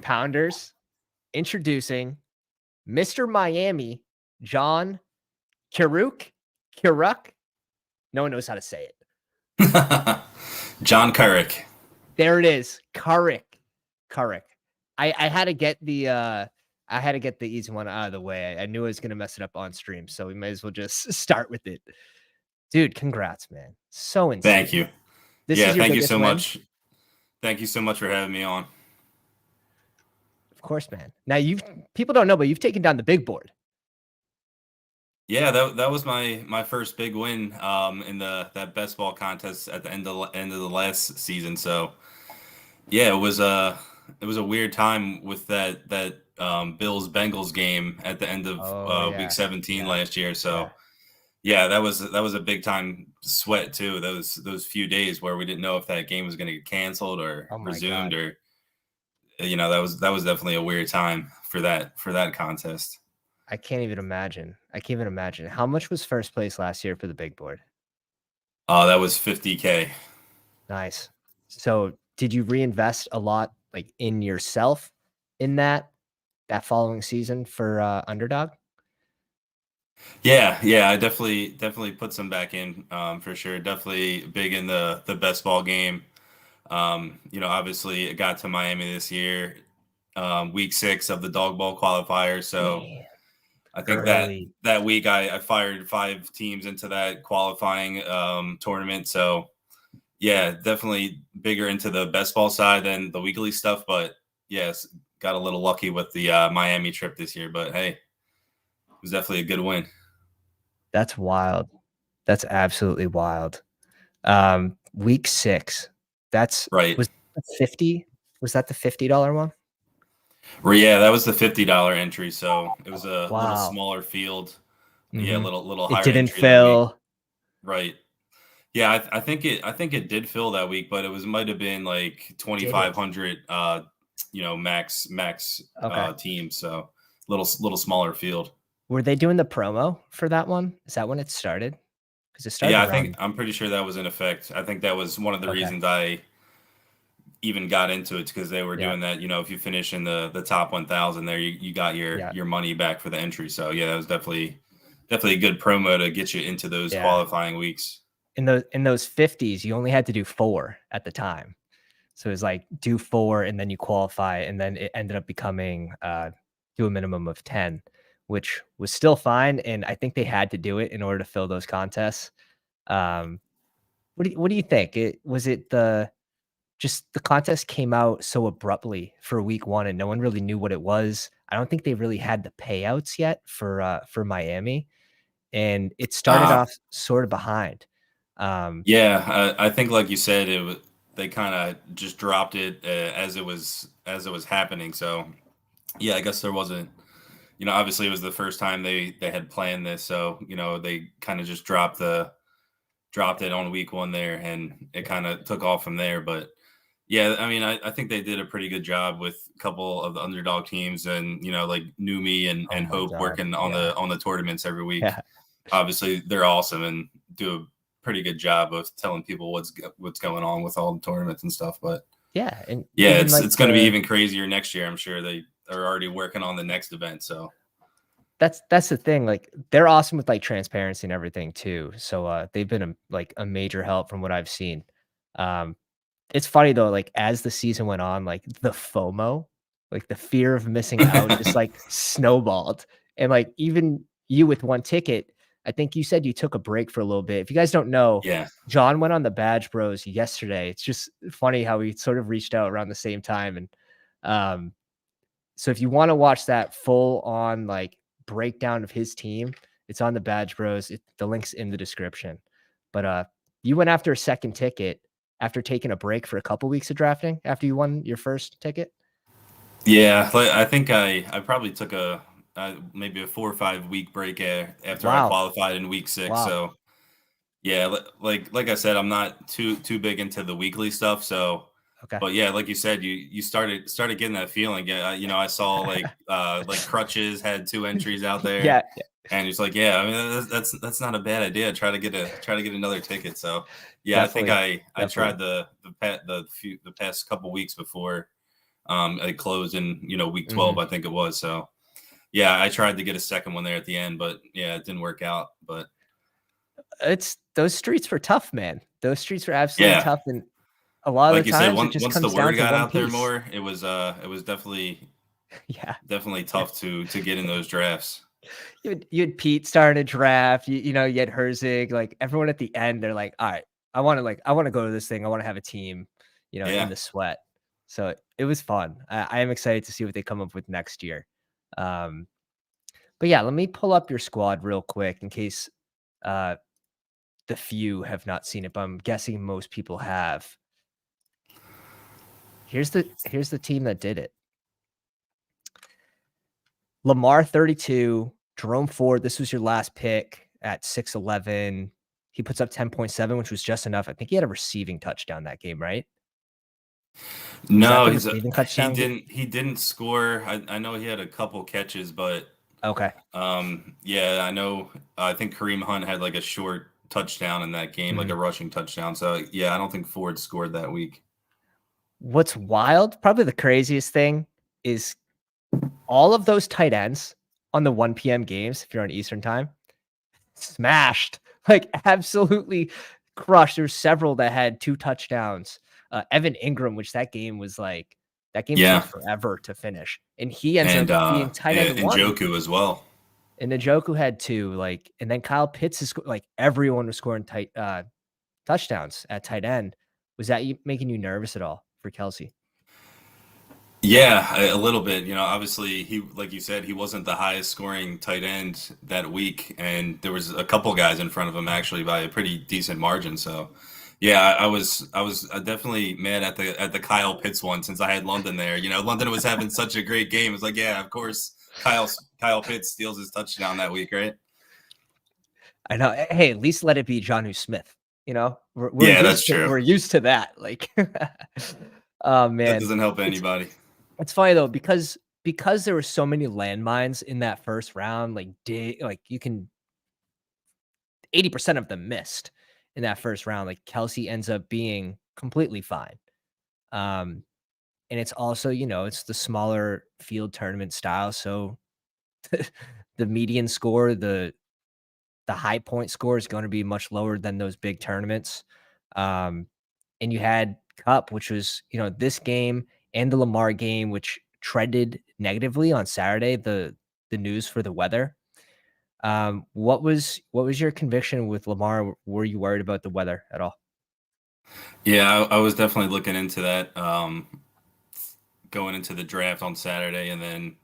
Pounders, introducing Mr. Miami, John Kuruc. Kuruc. No one knows how to say it. John Kuruc. There it is. Kuruc. I had to get the easy one out of the way. I knew I was gonna mess it up on stream, so we might as well just start with it. Dude, congrats, man. So insane. Thank you. Thank you so much. Thank you so much for having me on. Of course, man. Now people don't know, but you've taken down the big board. Yeah, that was my first big win in that Bestball contest at the end of the last season. So yeah, it was a weird time with that Bills Bengals game at the end of week 17 last year. So yeah, that was a big time sweat too. Those few days where we didn't know if that game was going to get canceled or resumed, or that was definitely a weird time for that contest. I can't even imagine. How much was first place last year for the big board? That was $50K. Nice. So did you reinvest a lot like in yourself in that following season for Underdog? Yeah, I definitely put some back in for sure. Definitely big in the Bestball game. Obviously it got to Miami this year, week 6 of the Dawg Bowl qualifier. So I think that week I fired 5 teams into that qualifying tournament. So yeah, definitely bigger into the Bestball side than the weekly stuff. But yes, got a little lucky with the Miami trip this year. But hey, it was definitely a good win. That's wild. That's absolutely wild. Week 6. That's right. Was that the $50 one? Yeah, that was the $50 entry. So it was a little smaller field. Mm-hmm. Yeah, a little higher. It didn't fill. Right. Yeah, I think it did fill that week, but it might have been like 2,500 max team. So little smaller field. Were they doing the promo for that one? Is that when it started? Because it started. Yeah, I'm pretty sure that was in effect. I think that was one of the reasons I even got into it, because they were doing that. If you finish in the top 1,000 there, you got your money back for the entry. So yeah, that was definitely a good promo to get you into those qualifying weeks. In those 50s, you only had to do 4 at the time. So it was like do 4 and then you qualify, and then it ended up becoming do a minimum of 10, which was still fine. And I think they had to do it in order to fill those contests. What do you think? Was it the contest came out so abruptly for week 1 and no one really knew what it was? I don't think they really had the payouts yet for Miami, and it started off sort of behind. I think like you said, they kind of just dropped it as it was happening. So yeah, I guess there wasn't, obviously it was the first time they had planned this. So, they kind of just dropped it on week 1 there, and it kind of took off from there. But yeah, I mean, I think they did a pretty good job with a couple of the underdog teams, and like Numi and Hope working on the tournaments every week. Yeah. Obviously they're awesome and do a pretty good job of telling people what's going on with all the tournaments and stuff. But it's going to be even crazier next year. I'm sure they are already working on the next event. So that's the thing. Like, they're awesome with like transparency and everything too. So they've been a major help from what I've seen. It's funny though, like as the season went on, like the FOMO, like the fear of missing out just like snowballed. And like even you with 1 ticket, I think you said you took a break for a little bit. If you guys don't know, John went on the Badge Bros yesterday. It's just funny how we sort of reached out around the same time. And so if you want to watch that full on like breakdown of his team, it's on the Badge Bros. The link's in the description. But you went after a second ticket after taking a break for a couple weeks of drafting after you won your first ticket. Yeah, I think I probably took maybe a 4 or 5 week break after I qualified in week 6. So yeah, like I said, I'm not too big into the weekly stuff. So, but yeah, like you said, you started getting that feeling. Yeah, I saw like Crutches had 2 entries out there. Yeah. And it's like, I mean, that's not a bad idea. Try to get another ticket. So yeah, definitely, I think I tried the past couple weeks before It closed in week 12, Mhm. I think it was. So yeah, I tried to get a second one there at the end, but yeah, it didn't work out. But It's those streets were tough, man. Those streets were absolutely yeah, tough, and a lot of like the you said, times it just once the comes down word to got one out there piece. more, it was Yeah. definitely tough to get in those drafts. You had Pete starting a draft, you had Herzig, like, everyone at the end, they're like, "Alright, I wanna go to this thing, I wanna have a team," in Yeah. the sweat. So, it was fun. I am excited to see what they come up with next year. Um, but yeah, let me pull up your squad real quick in case, uh, the few have not seen it, but I'm guessing most people have. Here's the team that did it. Lamar 32, Jerome Ford, this was your last pick at 6'11". He puts up 10.7, which was just enough. I think he had a receiving touchdown that game, right? Was that No, the receiving touchdown? he didn't score. I know he had a couple catches, but Okay. yeah, I know. I think Kareem Hunt had like a short touchdown in that game, like a Mhm. rushing touchdown. So yeah, I don't think Ford scored that week. What's wild, probably the craziest thing is all of those tight ends on the 1 PM games, if you're on Eastern time, smashed, like, absolutely crushed. There's several that had 2 touchdowns. Evan Ingram, which that game took Yeah, forever to finish, and he ends and up being tight end 1, Njoku as well. and Njoku had 2, like, and then Kyle Pitts is like, everyone was scoring touchdowns at tight end. Was that you making you nervous at all for Kelsey? Yeah, a little bit. Obviously he, like you said, he wasn't the highest scoring tight end that week, and there was a couple guys in front of him actually by a pretty decent margin. So, yeah, I was definitely mad at the Kyle Pitts one since I had London there. London was having such a great game. It's like, yeah, of course, Kyle Pitts steals his touchdown that week, right? I know. Hey, at least let it be Jonnu Smith. We're Yeah, that's used to true. that. Like, oh That man, doesn't help it's anybody. it's funny though because there were so many landmines in that first round. Like you can 80% of them missed in that first round. Like Kelsey ends up being completely fine. Um, and it's also it's the smaller field tournament style, so the median score, the high point score is going to be much lower than those big tournaments. Um, and you had Cup, which was, this game and the Lamar game, which trended negatively on Saturday, the news for the weather. What was your conviction with Lamar? Were you worried about the weather at all? Yeah, I was definitely looking into that going into the draft on Saturday, and then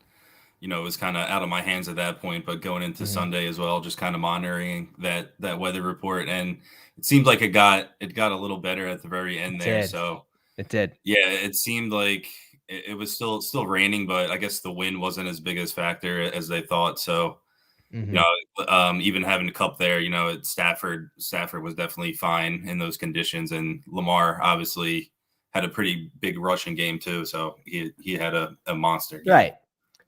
it was kind of out of my hands at that point. But going into Mhm. Sunday as well, just kind of monitoring that weather report, and it seemed like it got a little better at the very It end there. did. So It did. yeah, it seemed like it was still raining, but I guess the wind wasn't as big as factor as they thought. So you Mhm. know, even having a cup there, Stafford was definitely fine in those conditions, and Lamar obviously had a pretty big rushing game too. So he had a monster game. Right.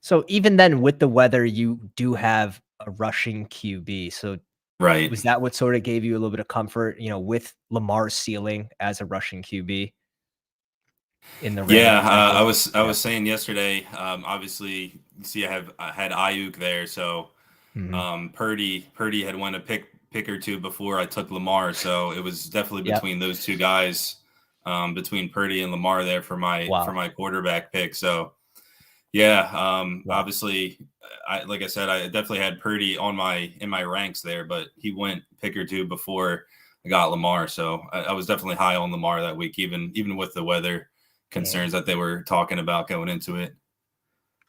So even then, with the weather, you do have a rushing QB. So Right. was that what sort of gave you a little bit of comfort, with Lamar's ceiling as a rushing QB in the rain, Yeah, I essentially? was I Yeah. was saying yesterday. Obviously, you see, I had Ayuk there, so Mhm. Purdy had won a pick or two before I took Lamar, so it was definitely Yep. between those two guys, between Purdy and Lamar there for my Wow. quarterback pick. So yeah, Wow. obviously, I like I said, I definitely had Purdy in my ranks there, but he went pick or two before I got Lamar. So I was definitely high on Lamar that week, even with the weather Dang. concerns that they were talking about going into it.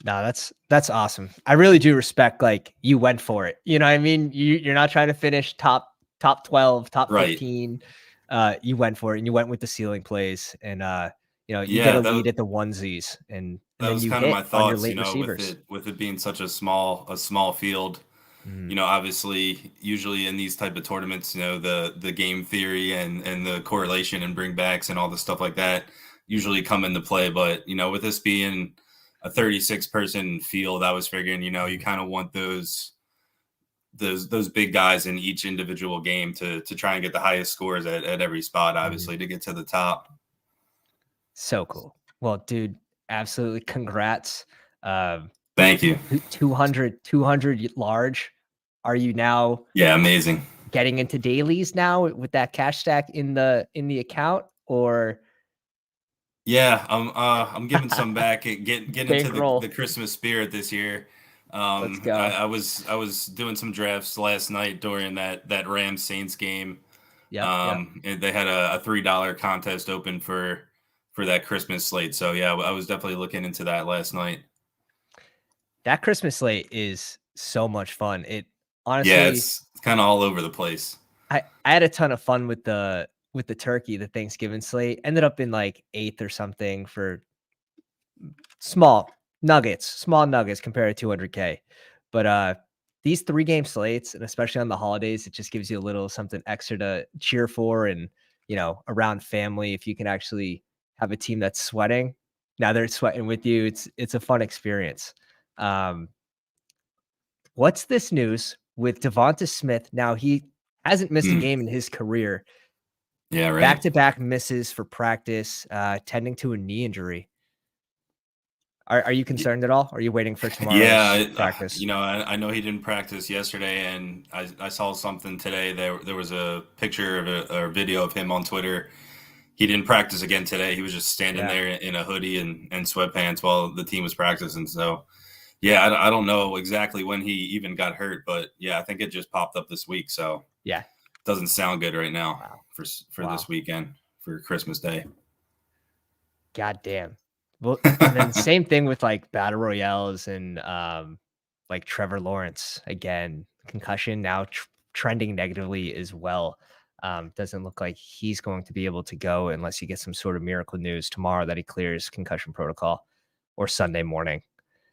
No, that's awesome. I really do respect, like, you went for it. You know what I mean? You're not trying to finish top 12, top Right. 15. You went for it, and you went with the ceiling plays, and, you get Yeah, a lead at the onesies, and that then was you kind of hit my on your thoughts, late with receivers. it being such a small field. Mhm. Obviously, usually in these type of tournaments, the game theory and the correlation and bringbacks and all the stuff like that usually come into play. But with this being a 36 person field, I was figuring, you Mhm. kind of want those big guys in each individual game to try and get the highest scores at every spot, Mhm. obviously, to get to the top. So cool. Well, dude, absolutely congrats. Um, Thank you. 200 large. Are you now Yeah, amazing. getting into dailies now with that cash stack in the account, or Yeah, I'm giving some back, get into the bankroll? Christmas spirit this year. Let's go. I was doing some drafts last night during that Rams Saints game. Yep, yep. And they had a $3 contest open for that Christmas slate. So yeah, I was definitely looking into that last night. That Christmas slate is so much fun. It Yeah, honestly, it's kind of all over the place. I had a ton of fun with the turkey, the Thanksgiving slate. Ended up in like 8th or something for small small nuggets compared to 200K. But these 3-game slates, and especially on the holidays, it just gives you a little something extra to cheer for, and around family. If you can actually have a team that's sweating, now they're sweating with you. It's a fun experience. Um, what's this news with Devonta Smith? Now he hasn't missed a Hmm. game in his career. Yeah, right. Back-to-back misses for practice, tending to a knee injury. Are you concerned at all? Are you waiting for Yeah, tomorrow's practice? I know he didn't practice yesterday, and I saw something today. There was a picture of or video of him on Twitter. He didn't practice again today. He was just standing Yeah, there in a hoodie and sweatpants while the team was practicing. So yeah, I don't know exactly when he even got hurt, but yeah, I think it just popped up this week. So yeah. doesn't sound good right now Wow, for this wow. weekend for Christmas Day. God damn. Well, and then same thing with, like, battle royales and, like, Trevor Lawrence. Again, concussion now trending negatively as well. Doesn't look like he's going to be able to go unless you get some sort of miracle news tomorrow that he clears concussion protocol, or Sunday morning.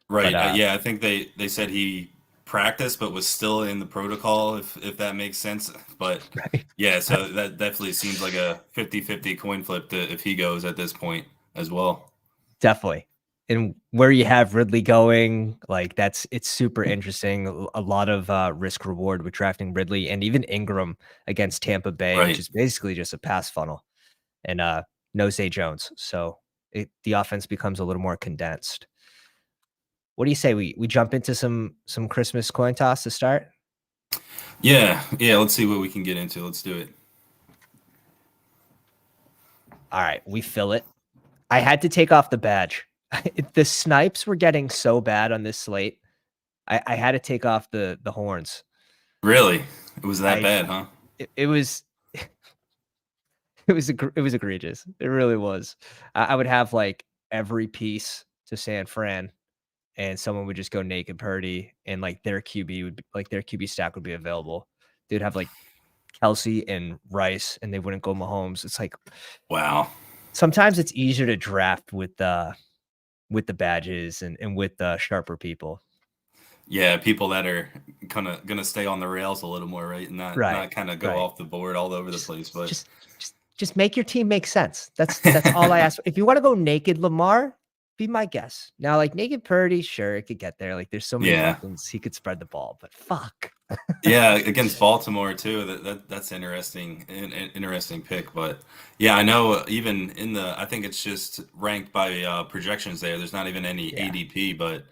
But, Right. Yeah, I think they said he practiced but was still in the protocol, if that makes sense. But right. yeah, so that definitely seems like a 50-50 coin flip if he goes at this point as well. Definitely. And where you have Ridley going, like, it's super interesting. A lot of, risk reward with drafting Ridley and even Ingram against Tampa Bay, which Right. is basically just a pass funnel, and, no Zay Jones. So the offense becomes a little more condensed. What do you say we jump into some Christmas coin toss to start? Yeah, yeah. Let's see what we can get into. Let's do it. Alright, we fill it. I had to take off the badge. The snipes were getting so bad on this slate. I had to take off the horns. Really, it was that I bad, huh? it was it was egregious. It really was. I would have, like, every piece to San Fran, and someone would just go naked Purdy, and, like, their QB stack would be available. They'd have, like, Kelsey and Rice, and they wouldn't go Mahomes. It's like, Wow. sometimes it's easier to draft with the badges and with, sharper people. Yeah, people that are kind of gonna stay on the rails a little more, right, and Right, not kind of go right. off the board all over the Just place. But just just make your team make sense. That's all I ask for. If you wanna go naked Lamar, be my guest. Now, like, naked Purdy, sure, it could get there. Like, there's so many yeah, weapons, he could spread the ball, but fuck. yeah, against Baltimore too. That's interesting, an interesting pick. But yeah, I know even in the, I think it's just ranked by projections there. There's not even any Yeah. ADP, but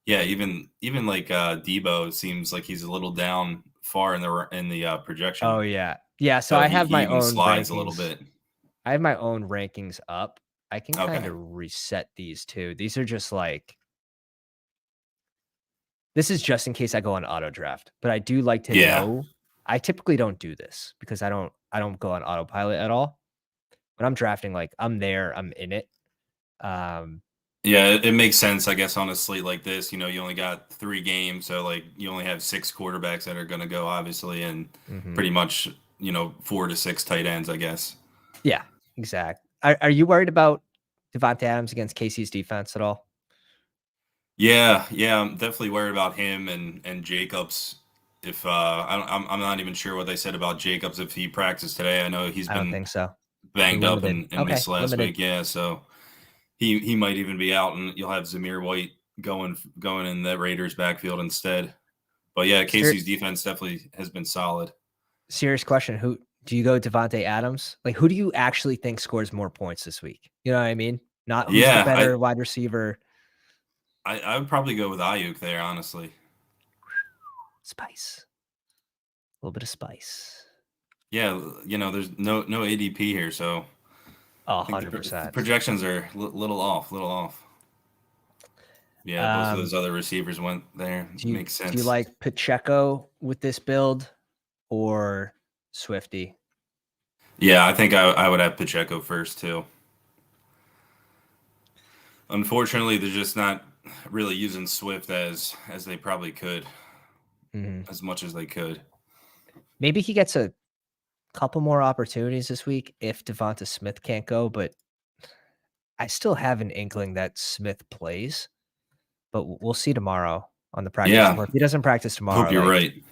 yeah, even like Debo seems like he's a little down far in the Oh, projection, yeah. Yeah, so so I he have my even own slides a little rankings. bit. I have my own rankings up. I can kinda Okay, reset these too. These are just like, this is just in case I go on auto draft, but I do like to yeah, know. I typically don't do this because I don't go on autopilot at all. When I'm drafting, like, I'm there, I'm in it. Um, yeah, it makes sense, I guess, on a slate like this. You only got 3 games, so like you only have 6 quarterbacks that are going to go, obviously, and mhm. pretty much 4 to 6 tight ends, I guess. Yeah, exact. Are you worried about Devontae Adams against KC's defense at all? Yeah, yeah, I'm definitely worried about him and Jacobs. If I'm not even sure what they said about Jacobs if he practiced today. I know he's I don't been think so. banged up Limited. and Okay, missed last limited. week. Yeah, so he might even be out, and you'll have Zamir White going in the Raiders backfield instead. But yeah, Ser Casey's defense definitely has been solid. Serious question, who do you go Devontae Adams? Like, who do you actually think scores more points this week? You know what I mean? not who's the Yeah, better wide receiver. I would probably go with Ayuk there, honestly. Spice. A little bit of spice. Yeah, there's no ADP here, so Oh, I think the 100%. projections are little off, little off. Yeah, both of those other receivers went there. Makes Do you sense. like Pacheco with this build or Swifty? Yeah, I think I would have Pacheco first too. Unfortunately, they're just not really using Swift as they probably could, Mhm. as much as they could. Maybe he gets a couple more opportunities this week if Devonta Smith can't go, but I still have an inkling that Smith plays, but we'll see tomorrow on the practice Yeah, report. If he doesn't practice I hope tomorrow, you're like, right.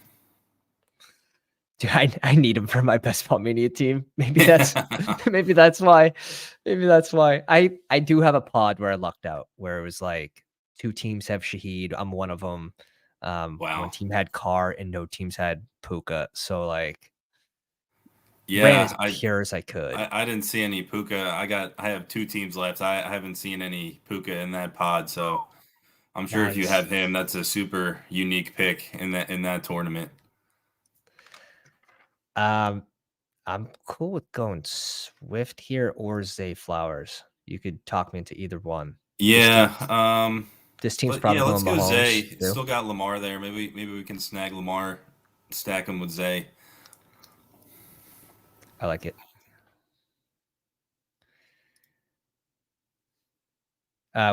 dude, I need him for my best ball mania team. Maybe that's maybe that's why. Maybe that's why. I do have a pod where I lucked out, where it was like 2 teams have Shaheed. I'm one of them. One Wow. team had Carr and no teams had Puka. So like ran Yeah, as pure as I could. I didn't see any Puka. I have two teams left. I haven't seen any Puka in that pod, so I'm sure if you Nice. have him, that's a super unique pick in that tournament. Um, I'm cool with going Swift here or Zay Flowers. You could talk me into either one. This team, Yeah, this team's yeah, probably let's going go Mahomes Zay. too. Still got Lamar there. Maybe we can snag Lamar, stack him with Zay. I like it.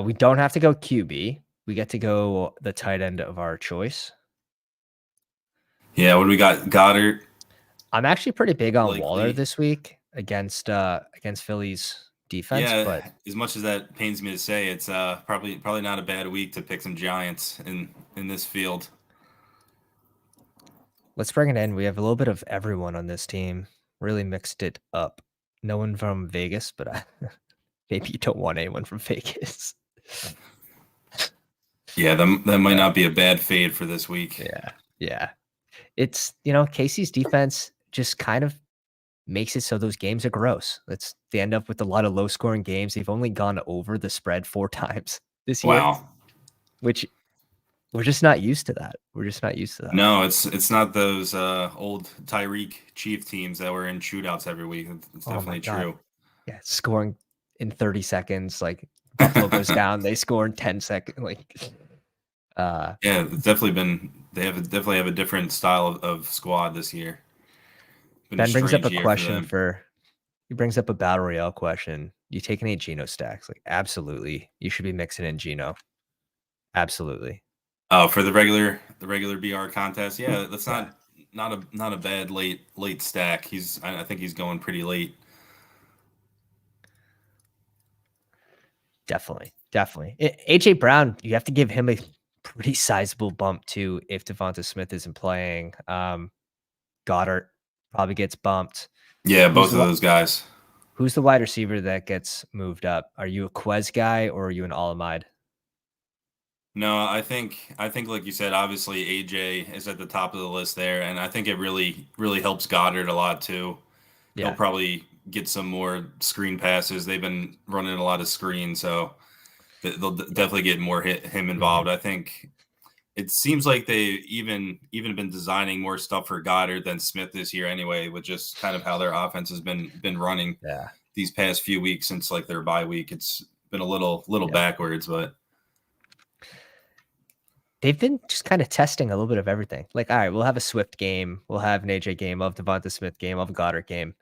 We don't have to go QB. We get to go the tight end of our choice. Yeah, what do we got? Goddard, I'm actually pretty big on Waller likely. this week against Philly's defense, but Yeah, as much as that pains me to say, it's probably not a bad week to pick some Giants in this field. let's bring it in. We have a little bit of everyone on this team. Really mixed it up. No one from Vegas, but maybe you don't want anyone from Vegas. Yeah, that might Uh, not be a bad fade for this week. yeah. It's Casey's defense just kind of makes it so those games are gross. They end up with a lot of low scoring games. They've only gone over the spread 4 times this year, Wow. which we're just not used to that. We're just not used to that. No, it's not those old Tyreek Chief teams that were in shootouts every week. It's Oh my definitely god. true. Yeah, scoring in 30 seconds, like Buffalo goes down, they score in 10 seconds. Like, Yeah, it's definitely been. Definitely have a different style of squad this year. Been a Ben brings up a strange year for question them. for he brings up a battle royale question. You take any Geno stacks? Like, absolutely. You should be mixing in Geno. Absolutely. Oh, for the regular BR contest, yeah, that's Yeah, not a bad late stack. I think he's going pretty late. definitely. Definitely. AJ Brown, you have to give him a pretty sizable bump too if Devonta Smith isn't playing. Goddard probably gets bumped. Yeah, Who's both the of those guys. who's the wide receiver that gets moved up? Are you a Quez guy or are you an Alamide? No, I think like you said, obviously AJ is at the top of the list there, and I think it really helps Goddard a lot too. He'll Yeah. probably get some more screen passes. They've been running a lot of screens, so they'll definitely get more him Mhm. involved. I think it seems like they even been designing more stuff for Goddard than Smith this year anyway, with just kind of how their offense has been running Yeah. these past few weeks since like their bye week. It's been a little Yeah. backwards, but They've been just kind of testing a little bit of everything. Like, all right, we'll have a Swift game, we'll have an AJ game, of Devonta Smith game, of Goddard game.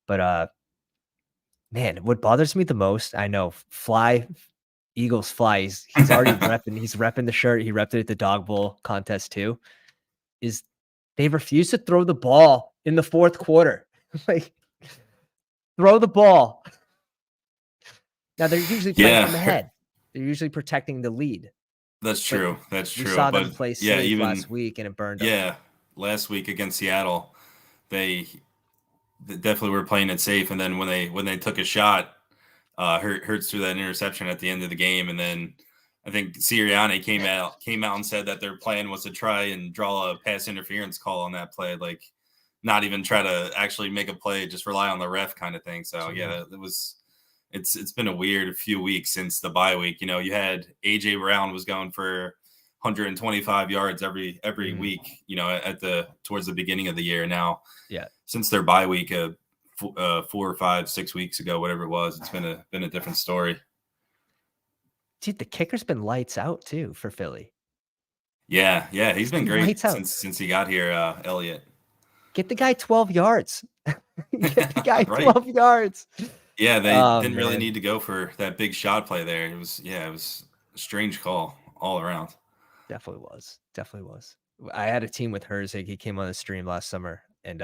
But man, what bothers me the most, I know, fly, Eagles fly. He's already he's repping the shirt. He repped it at the Dawg Bowl contest too. Is they refuse to throw the ball in the fourth quarter. Like, throw the ball. Now they're usually playing from yeah, ahead. They're usually protecting the lead. that's But true. That's we true. saw them But play yeah, safe even last week and it burned them. yeah, last week against Seattle, they definitely were playing it safe, and then when they took a shot, Hurts threw that interception at the end of the game, and then I think Sirianni came out and said that their plan was to try and draw a pass interference call on that play, like not even try to actually make a play, just rely on the ref kind of thing. So yeah, it's been a weird few weeks since the bye week. You know, you had AJ Brown was going for 125 yards every Mhm. week. You know, at the towards the beginning of the year. Now, Yeah. since their bye week, 4 or 5, 6 weeks ago, whatever it was, it's been a different story. Dude, the kicker's been lights out too for Philly. Yeah, yeah, he's He's been been lights great out. since he got here, Elliott. Get the guy 12 yards. Get the guy Right. 12 yards. Yeah, they Oh, didn't really man. need to go for that big shot play there. It was a strange call all around. Definitely was. Definitely was. I had a team with Herzig. He came on the stream last summer, and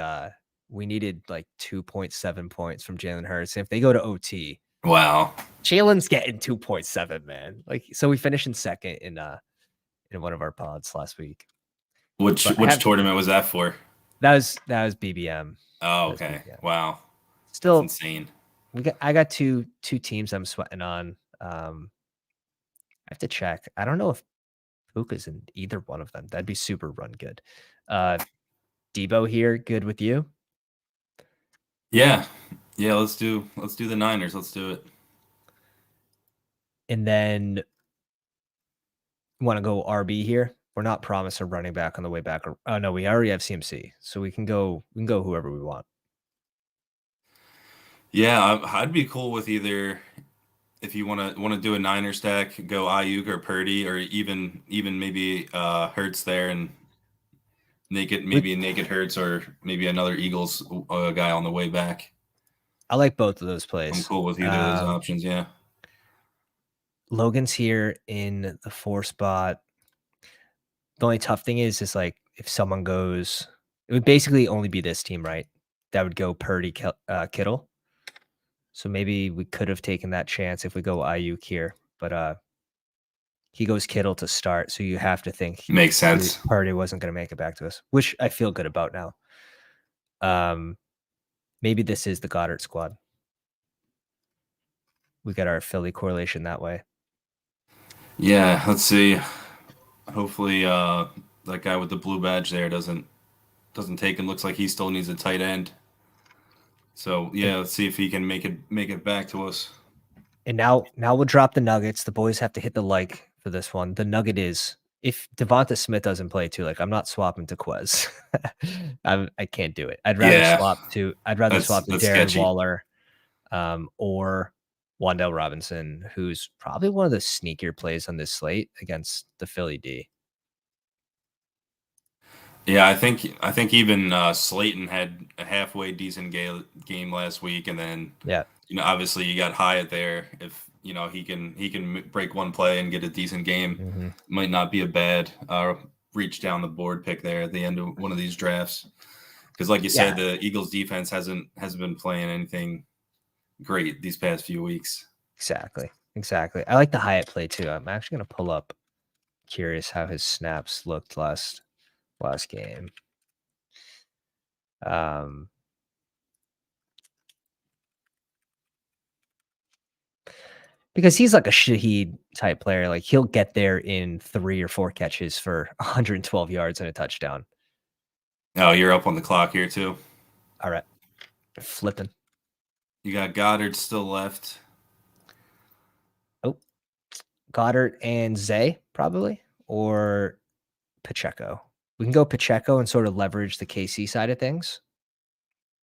we needed like 2.7 points from Jalen Hurts. If they go to OT, Wow. Jalen's getting 2.7, man. Like, so we finished in second in one of our pods last week. But I Which have tournament was that for? that was BBM. Oh, That was okay. BBM. Wow. That's Still, insane. I got two teams I'm sweating on. I have to check. I don't know if Puka's in either one of them. That'd be super run good. Debo here, good with you. Yeah. Yeah, let's do the Niners. Let's do it. And then want to go RB here. We're not promised a running back on the way back. Oh no, we already have CMC, so we can go whoever we want. Yeah, I'd be cool with either if you want to do a Niner stack, go Ayuk or Purdy, or even maybe Hurts there and With maybe a naked Hurts or maybe another Eagles guy on the way back. I like both of those I'm plays. cool with either of those options. Yeah. Logan's here in the 4 spot. The only tough thing is like if someone goes, it would basically only be this team, right? That would go Purdy, Kittle. So maybe we could have taken that chance if we go Ayuk here, but he goes Kittle to start, so you have to think Makes sense. Purdy wasn't going to make it back to us, which I feel good about now. Maybe this is the Goddard squad. We got our Philly correlation that way. Yeah, let's see. Hopefully that guy with the blue badge there doesn't take him. Looks like he still needs a tight end. So yeah, let's see if he can make it back to us. And now we'll drop the Nuggets. The boys have to hit the like for this one. The nugget is if Devonta Smith doesn't play too, like I'm not swapping to Quez. I can't do it. I'd rather Yeah, swap to that's Darren sketchy. Waller or Wan'Dale Robinson, who's probably one of the sneakier plays on this slate against the Philly D. Yeah, I think even Slayton had a halfway decent game last week, and then Yeah. Obviously you got Hyatt there. If he can break one play and get a decent game, Mm-hmm. might not be a bad reach down the board pick there at the end of one of these drafts. Because like you said, the Eagles defense hasn't been playing anything great these past few weeks. Exactly. I like the Hyatt play too. I'm actually gonna pull up. Curious how his snaps looked last game. Because he's like a Shaheed type player. Like he'll get there in 3 or 4 catches for 112 yards and a touchdown. Oh, you're up on the clock here too. All right. Flipping. You got Goddard still left. Oh, Goddard and Zay probably, or Pacheco. We can go Pacheco and sort of leverage the KC side of things.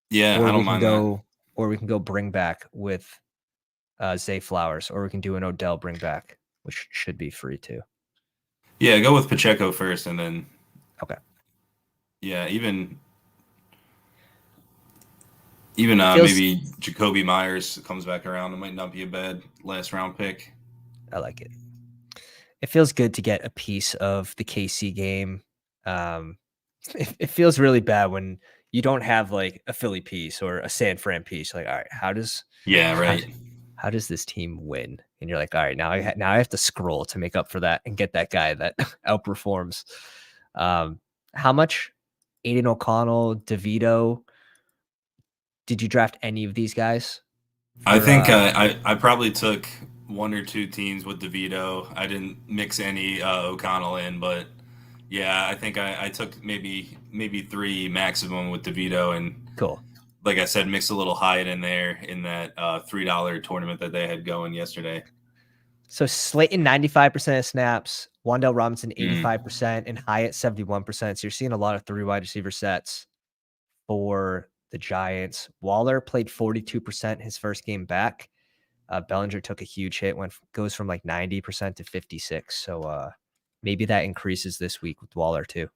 Yeah, Or I we don't can mind that. or we can go bring back with Zay Flowers, or we can do an Odell bring back, which should be free too. Yeah, go with Pacheco first, and then Okay. Yeah, even maybe Jacoby Myers comes back around. It might not be a bad last round pick. I like it. It feels good to get a piece of the KC game. It feels really bad when you don't have like a Philly piece or a San Fran piece. Like, all right, how does this team win? And you're like, all right, now I have to scroll to make up for that and get that guy that outperforms. How much? Aiden O'Connell, DeVito. Did you draft any of these guys? I think I probably took 1 or 2 teams with DeVito. I didn't mix any O'Connell in, but yeah, I think I took maybe 3 maximum with DeVito, and cool. like I said, mix a little Hyatt in there in that $3 tournament that they had going yesterday. So Slayton 95% of snaps, Wan'Dale Robinson 85%, Mm. and Hyatt 71%. So you're seeing a lot of 3 wide receiver sets for the Giants. Waller played 42% his first game back. Bellinger took a huge hit, goes from like 90% to 56. So maybe that increases this week with Waller too.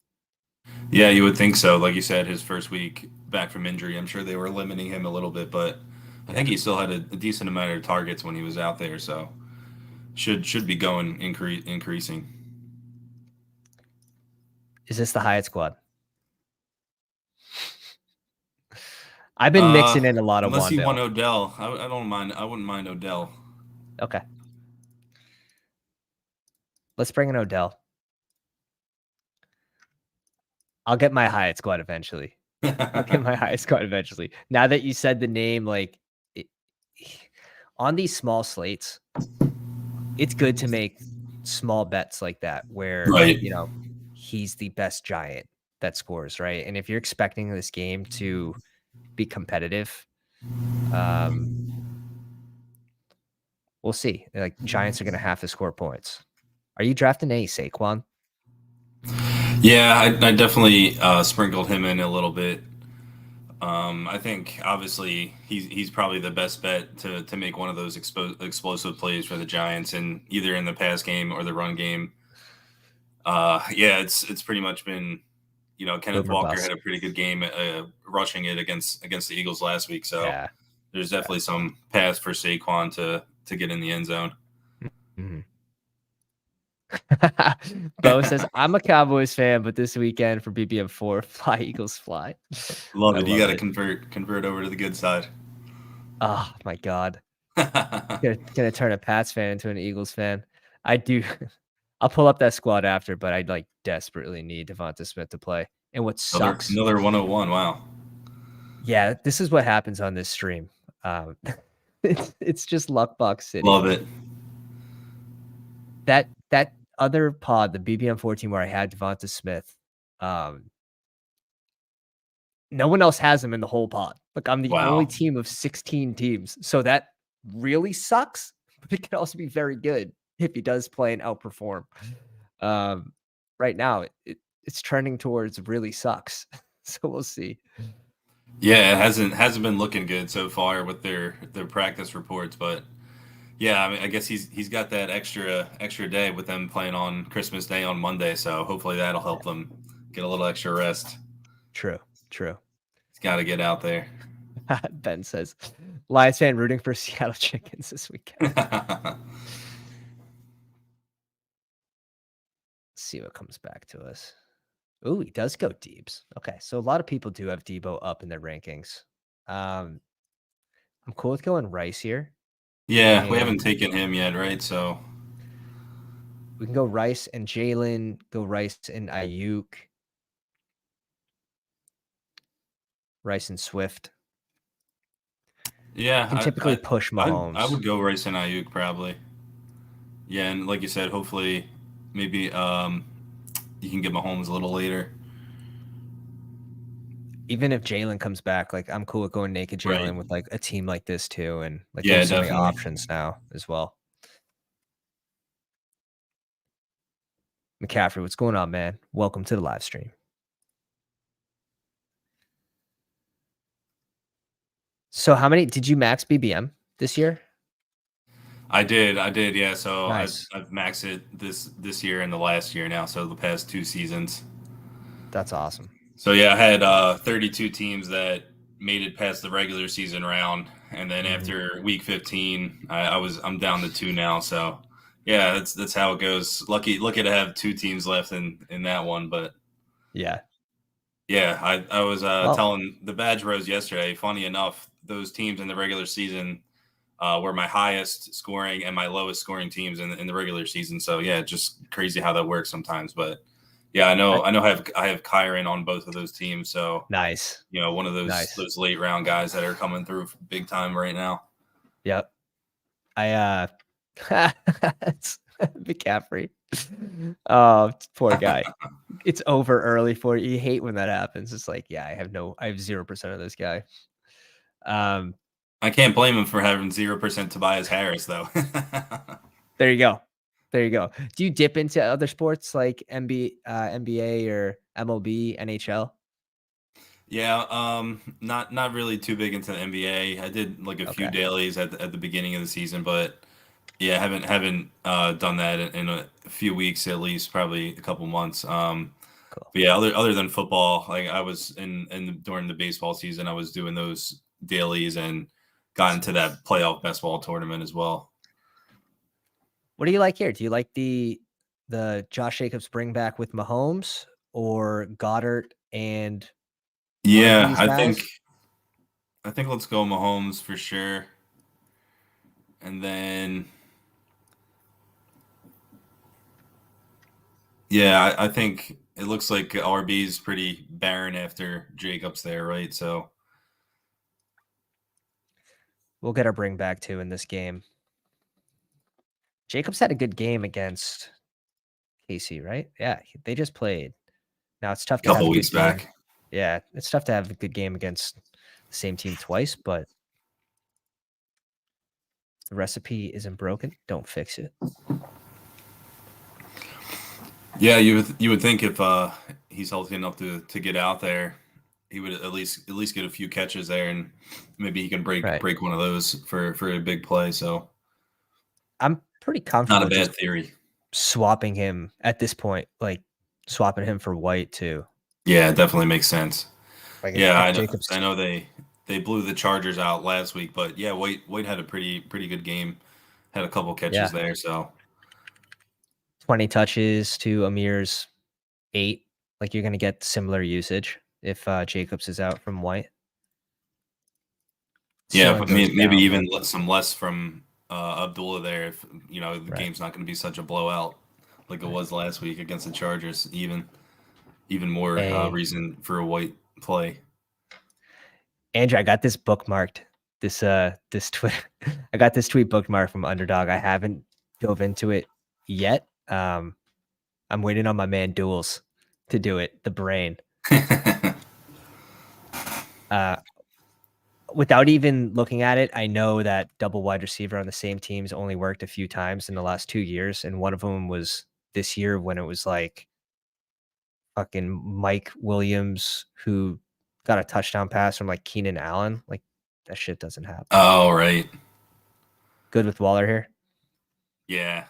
Yeah, you would think so. Like you said, his first week back from injury, I'm sure they were limiting him a little bit, but I think Yeah. he still had a decent amount of targets when he was out there. So should be going increasing. Is this the Hyatt squad? I've been mixing in a lot of Unless you want Wan'Dale. Odell, I don't mind. I wouldn't mind Odell. Okay. Let's bring in Odell. I'll get my Hyatt squad eventually. I'll get my Hyatt squad eventually. Now that you said the name, like it, on these small slates, it's good to make small bets like that where, Right. he's the best Giant that scores, right? And if you're expecting this game to be competitive, we'll see. Like Giants are going to have to score points. Are you drafting any Saquon? Yeah, I definitely sprinkled him in a little bit. I think obviously he's probably the best bet to make one of those explosive plays for the Giants, and either in the pass game or the run game. Yeah, it's pretty much been, Kenneth Boomer Walker had bust. a pretty good game rushing it against the Eagles last week. So Yeah. there's definitely some pass for Saquon to get in the end zone. Mhm. Bo says, I'm a Cowboys fan, but this weekend for BBM4, fly Eagles fly. Love I it. You love got to it. convert over to the good side. Oh my God. Gonna turn a Pats fan into an Eagles fan. I do. I'll pull up that squad after, but I'd like desperately need Devonta Smith to play. And what sucks, Another 101. Wow. yeah, this is what happens on this stream. It's just luck box city. Love it. That other pod, the BBM 14, where I had Devonta Smith, no one else has him in the whole pod. Like I'm the only Wow. team of 16 teams. So that really sucks, but it can also be very good if he does play and outperform. Right now it's trending towards really sucks. So we'll see. Yeah, it hasn't been looking good so far with their practice reports, but yeah, I mean, I guess he's got that extra day with them playing on Christmas Day on Monday, so hopefully that'll help them get a little extra rest. True. He's got to get out there. Ben says, Lions fan rooting for Seattle Chickens this weekend. Let's see what comes back to us. Ooh, he does go Deebs. Okay, so a lot of people do have Debo up in their rankings. I'm cool with going Rice here. Yeah, we haven't And taken him yet, right? So we can go Rice and Jalen, go Rice and Ayuk, Rice and Swift. yeah, Can typically push I Mahomes. would go Rice and Ayuk probably. Yeah, and like you said, hopefully maybe you can get Mahomes a little later. Even if Jalen comes back, like I'm cool with going naked Right. Jalen with like a team like this too. And like Yeah, there's so many definitely. options now as well. McCaffrey, what's going on, man? Welcome to the live stream. So how many did you max BBM this year? I did, yeah. So Nice. I've maxed it this year and the last year now. So the past 2 seasons. That's awesome. So yeah, I had 32 teams that made it past the regular season round, and then after week 15, I'm down to 2 now. So yeah, that's how it goes. Lucky to have 2 teams left in that one, but Yeah. yeah, I was Well, telling the Badge Bros yesterday. Funny enough, those teams in the regular season were my highest scoring and my lowest scoring teams in the regular season. So yeah, just crazy how that works sometimes. But yeah, I have Kyron on both of those teams. So nice. one of those late round guys that are coming through big time right now. Yep. It's McCaffrey. Oh, poor guy. It's over early for you. You hate when that happens. It's like, yeah, I have 0% of this guy. Um, I can't blame him for having 0% Tobias Harris, though. there you go. There you go. Do you dip into other sports like NBA or MLB, NHL? Yeah, not really too big into the NBA. I did like a few Okay, dailies at the beginning of the season, but yeah, haven't done that in a few weeks at least, probably a couple months. cool. But yeah, other than football, like I was during the baseball season, I was doing those dailies and got into that playoff best ball tournament as well. What do you like here? Do you like the Josh Jacobs bring back with Mahomes or Goddard and one of Yeah, these guys? I think let's go Mahomes for sure, and then yeah, I think it looks like RB's pretty barren after Jacobs there, right? So We'll get our bring back too in this game. Jacobs had a good game against KC, right? Yeah, they just played. Now it's tough a to have couple a weeks good game. back. Yeah, it's tough to have a good game against the same team twice, but the recipe isn't broken. Don't fix it. Yeah, you would think if he's healthy enough to get out there, he would at least get a few catches there, and maybe he can break Right. break one of those for a big play. So I'm pretty not a comfortable just bad theory. swapping him at this point, like swapping him for White too. Yeah, it definitely makes sense. Like Yeah, if I know. Jacobs, I know they blew the Chargers out last week, but yeah, White had a pretty good game. Had a couple catches yeah, there, so 20 touches to Amir's 8, like you're gonna get similar usage if Jacobs is out from White. yeah, Ceiling but goes maybe down, even but some less from Abdullah there if the right. game's not going to be such a blowout like it Right. was last week against the Chargers. Even more Hey, reason for a White play. Andrew, I got this bookmarked. This tweet, I got this tweet bookmarked from Underdog. I haven't dove into it yet. I'm waiting on my man Duels to do it. The brain. Uh, without even looking at it, I know that double wide receiver on the same teams only worked a few times in the last 2 years, and one of them was this year when it was like fucking Mike Williams who got a touchdown pass from like Keenan Allen. Like that shit doesn't happen. Oh right, Good with Waller here. yeah,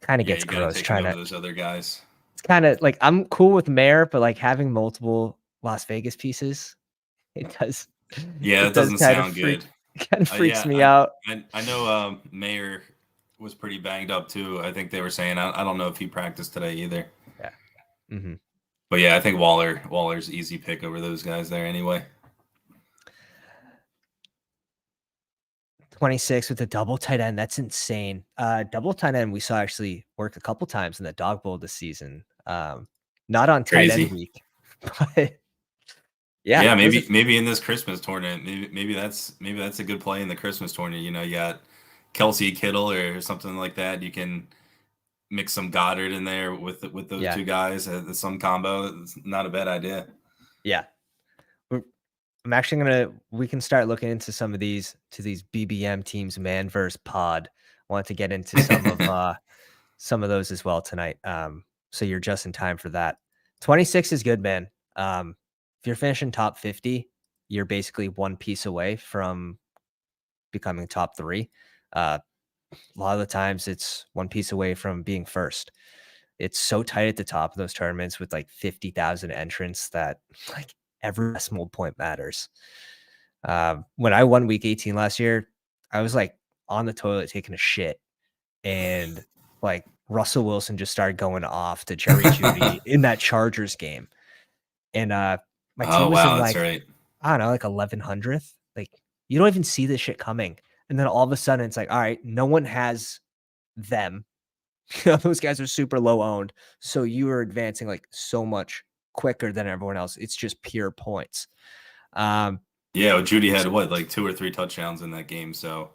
Kind of yeah. gets You got to gross take him trying over to. those other guys. It's kind of like I'm cool with Mayor, but like having multiple Las Vegas pieces, it does Yeah, it that does doesn't kind of sound freak good. kind of freaks Yeah, me out. I know Mayer was pretty banged up too. I think they were saying I don't know if he practiced today either. Yeah. Mhm. But yeah, I think Waller's easy pick over those guys there anyway. 26 with a double tight end. That's insane. Double tight end we saw actually work a couple times in the Dawg Bowl this season. Not on tight end Crazy. week, but yeah, Yeah, it was a maybe in this Christmas tournament, maybe that's a good play in the Christmas tournament. You got Kelsey Kittle or something like that. You can mix some Goddard in there with those yeah, two guys. Some combo. It's not a bad idea. yeah. We're I'm actually we can start looking into these BBM teams man versus pod. Want to get into some of those as well tonight. So you're just in time for that. 26 is good, man. If you're finishing top 50, you're basically one piece away from becoming top 3. Uh, a lot of the times it's one piece away from being first. It's so tight at the top of those tournaments with like 50,000 entrants that like every decimal point matters. When I won week 18 last year, I was like on the toilet taking a shit, and like Russell Wilson just started going off to Jerry Judy in that Chargers game. And my team Oh was wow, in that's like, right. I don't know, like 1100th. Like you don't even see this shit coming. And then all of a sudden it's like, all right, no one has them. Those guys are super low owned. So you are advancing like so much quicker than everyone else. It's just pure points. Um, Yeah, well, Judy had so, what, like 2 or 3 touchdowns in that game. So,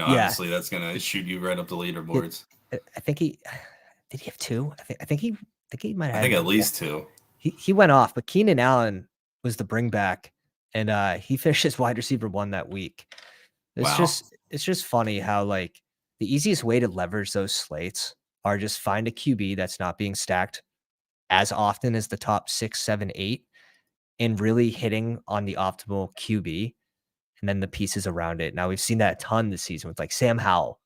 yeah, obviously that's gonna shoot you right up the it, leaderboards. I think he did he have 2? I think he might I have think had at one. least two. He went off, but Keenan Allen was the bring back and he finished as wide receiver 1 that week. Wow. It's just funny how, like, the easiest way to leverage those slates are just find a QB that's not being stacked as often as the top 6, 7, 8, and really hitting on the optimal QB and then the pieces around it. Now we've seen that a ton this season with, like, Sam Howell,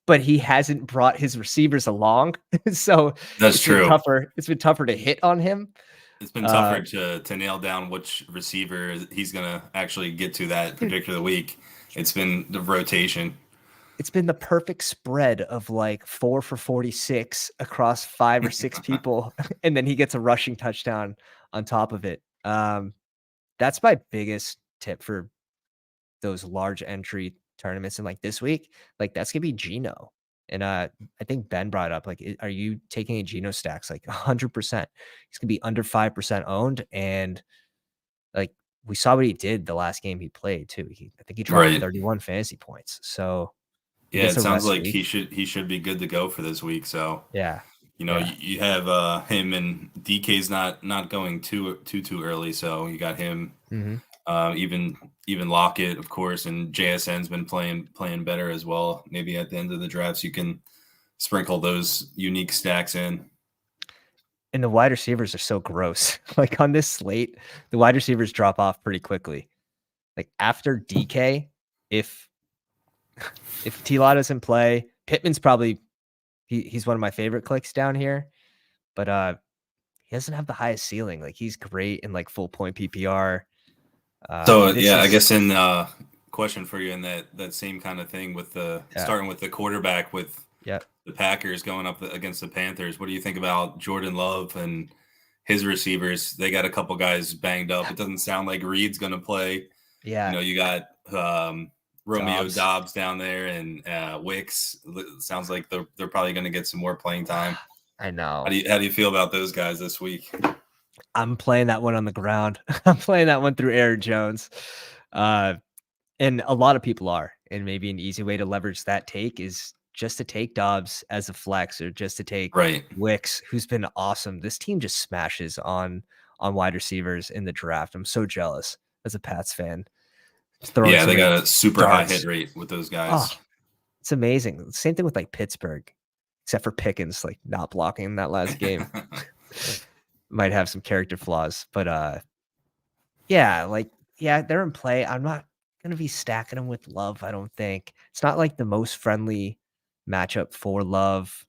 but he hasn't brought his receivers along, so That's true. It's been tougher to hit on him. It's been Uh, tougher to nail down which receiver he's gonna actually get to that dude, particular week. It's been the rotation. it's been the perfect spread of, like, 4 for 46 across 5 or 6 people, and then he gets a rushing touchdown on top of it. That's my biggest tip for those large entry tournaments, and, like, this week, like, that's gonna be Geno, and, I think Ben brought up, like, are you taking a Geno stacks? Like, 100%. He's gonna be under 5% owned, and, like, we saw what he did the last game he played too. I think he dropped Right. 31 fantasy points, so he Yeah, gets it a sounds rest like week. he should be good to go for this week. So, Yeah, you, yeah, you have him, and DK's not going too early, so you got him. mhm. Even Lockett, of course, and JSN's been playing better as well. Maybe at the end of the drafts, you can sprinkle those unique stacks in. And the wide receivers are so gross. Like, on this slate, the wide receivers drop off pretty quickly. Like, after DK, if T-Law doesn't play, Pittman's probably he's one of my favorite clicks down here, but, he doesn't have the highest ceiling. Like, he's great in, like, full point PPR. So This yeah, I is guess in question for you in that same kind of thing with the yeah, starting with the quarterback with yeah, the Packers going up against the Panthers. What do you think about Jordan Love and his receivers? They got a couple guys banged up. It doesn't sound like Reed's going to play. yeah, You got Romeo Dobbs. Dobbs down there and Wicks. Sounds like they're probably going to get some more playing time. I know. How do you feel about those guys this week? I'm playing that one on the ground. I'm playing that one through Aaron Jones. Uh, and a lot of people are. And maybe an easy way to leverage that take is just to take Dobbs as a flex or just to take Right. Wicks, who's been awesome. This team just smashes on wide receivers in the draft. I'm so jealous as a Pats fan. Just throwing Yeah, so they many got a super high hit darts. rate with those Oh, guys. it's amazing. Same thing with like Pittsburgh, except for Pickens, like not blocking in that last game. Might have some character flaws, but yeah, like yeah, they're in play. I'm not gonna be stacking them with Love. I don't think it's not like the most friendly matchup for Love.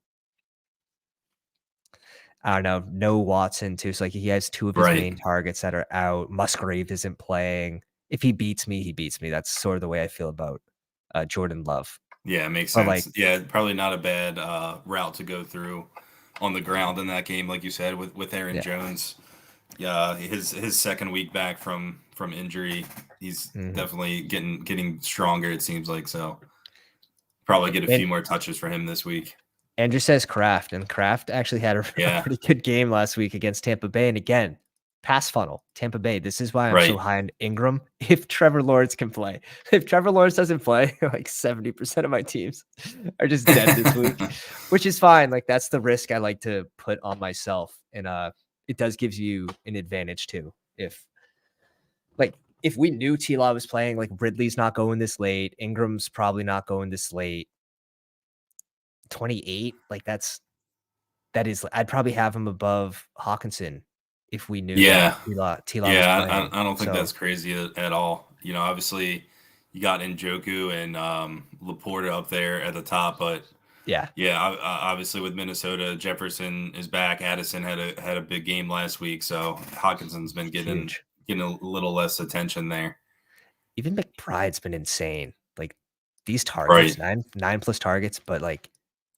I don't know. No Watson too. So like he has 2 of his Right. main targets that are out. Musgrave isn't playing. If he beats me, he beats me. That's sort of the way I feel about Jordan Love. Yeah, it makes But like, sense. Yeah, probably not a bad route to go through on the ground in that game, like you said, with Aaron yeah. Jones. Yeah, his second week back from injury, he's Mhm. definitely getting stronger. It seems like so. Probably get a And few more touches for him this week. Andrew says Kraft, and Kraft actually had a Yeah, pretty good game last week against Tampa Bay. And again, pass funnel, Tampa Bay. This is why I'm so right. high on Ingram. If Trevor Lawrence can play, if Trevor Lawrence doesn't play, like 70% of my teams are just dead this week, which is fine. Like that's the risk I like to put on myself. And it does gives you an advantage too. Like if we knew T-Law was playing, like Ridley's not going this late, Ingram's probably not going this late. 28, like that is I'd probably have him above Hawkinson if we knew that Yeah, T-Law was yeah. playing. I don't think So, that's crazy at all. Obviously, you got Njoku and Laporta up there at the top, but yeah, yeah, obviously with Minnesota, Jefferson is back. Addison had a big game last week, so Hawkinson's been huge. getting a little less attention there. Even McBride's been insane. Like, these Right. targets, 9 plus targets, but, like,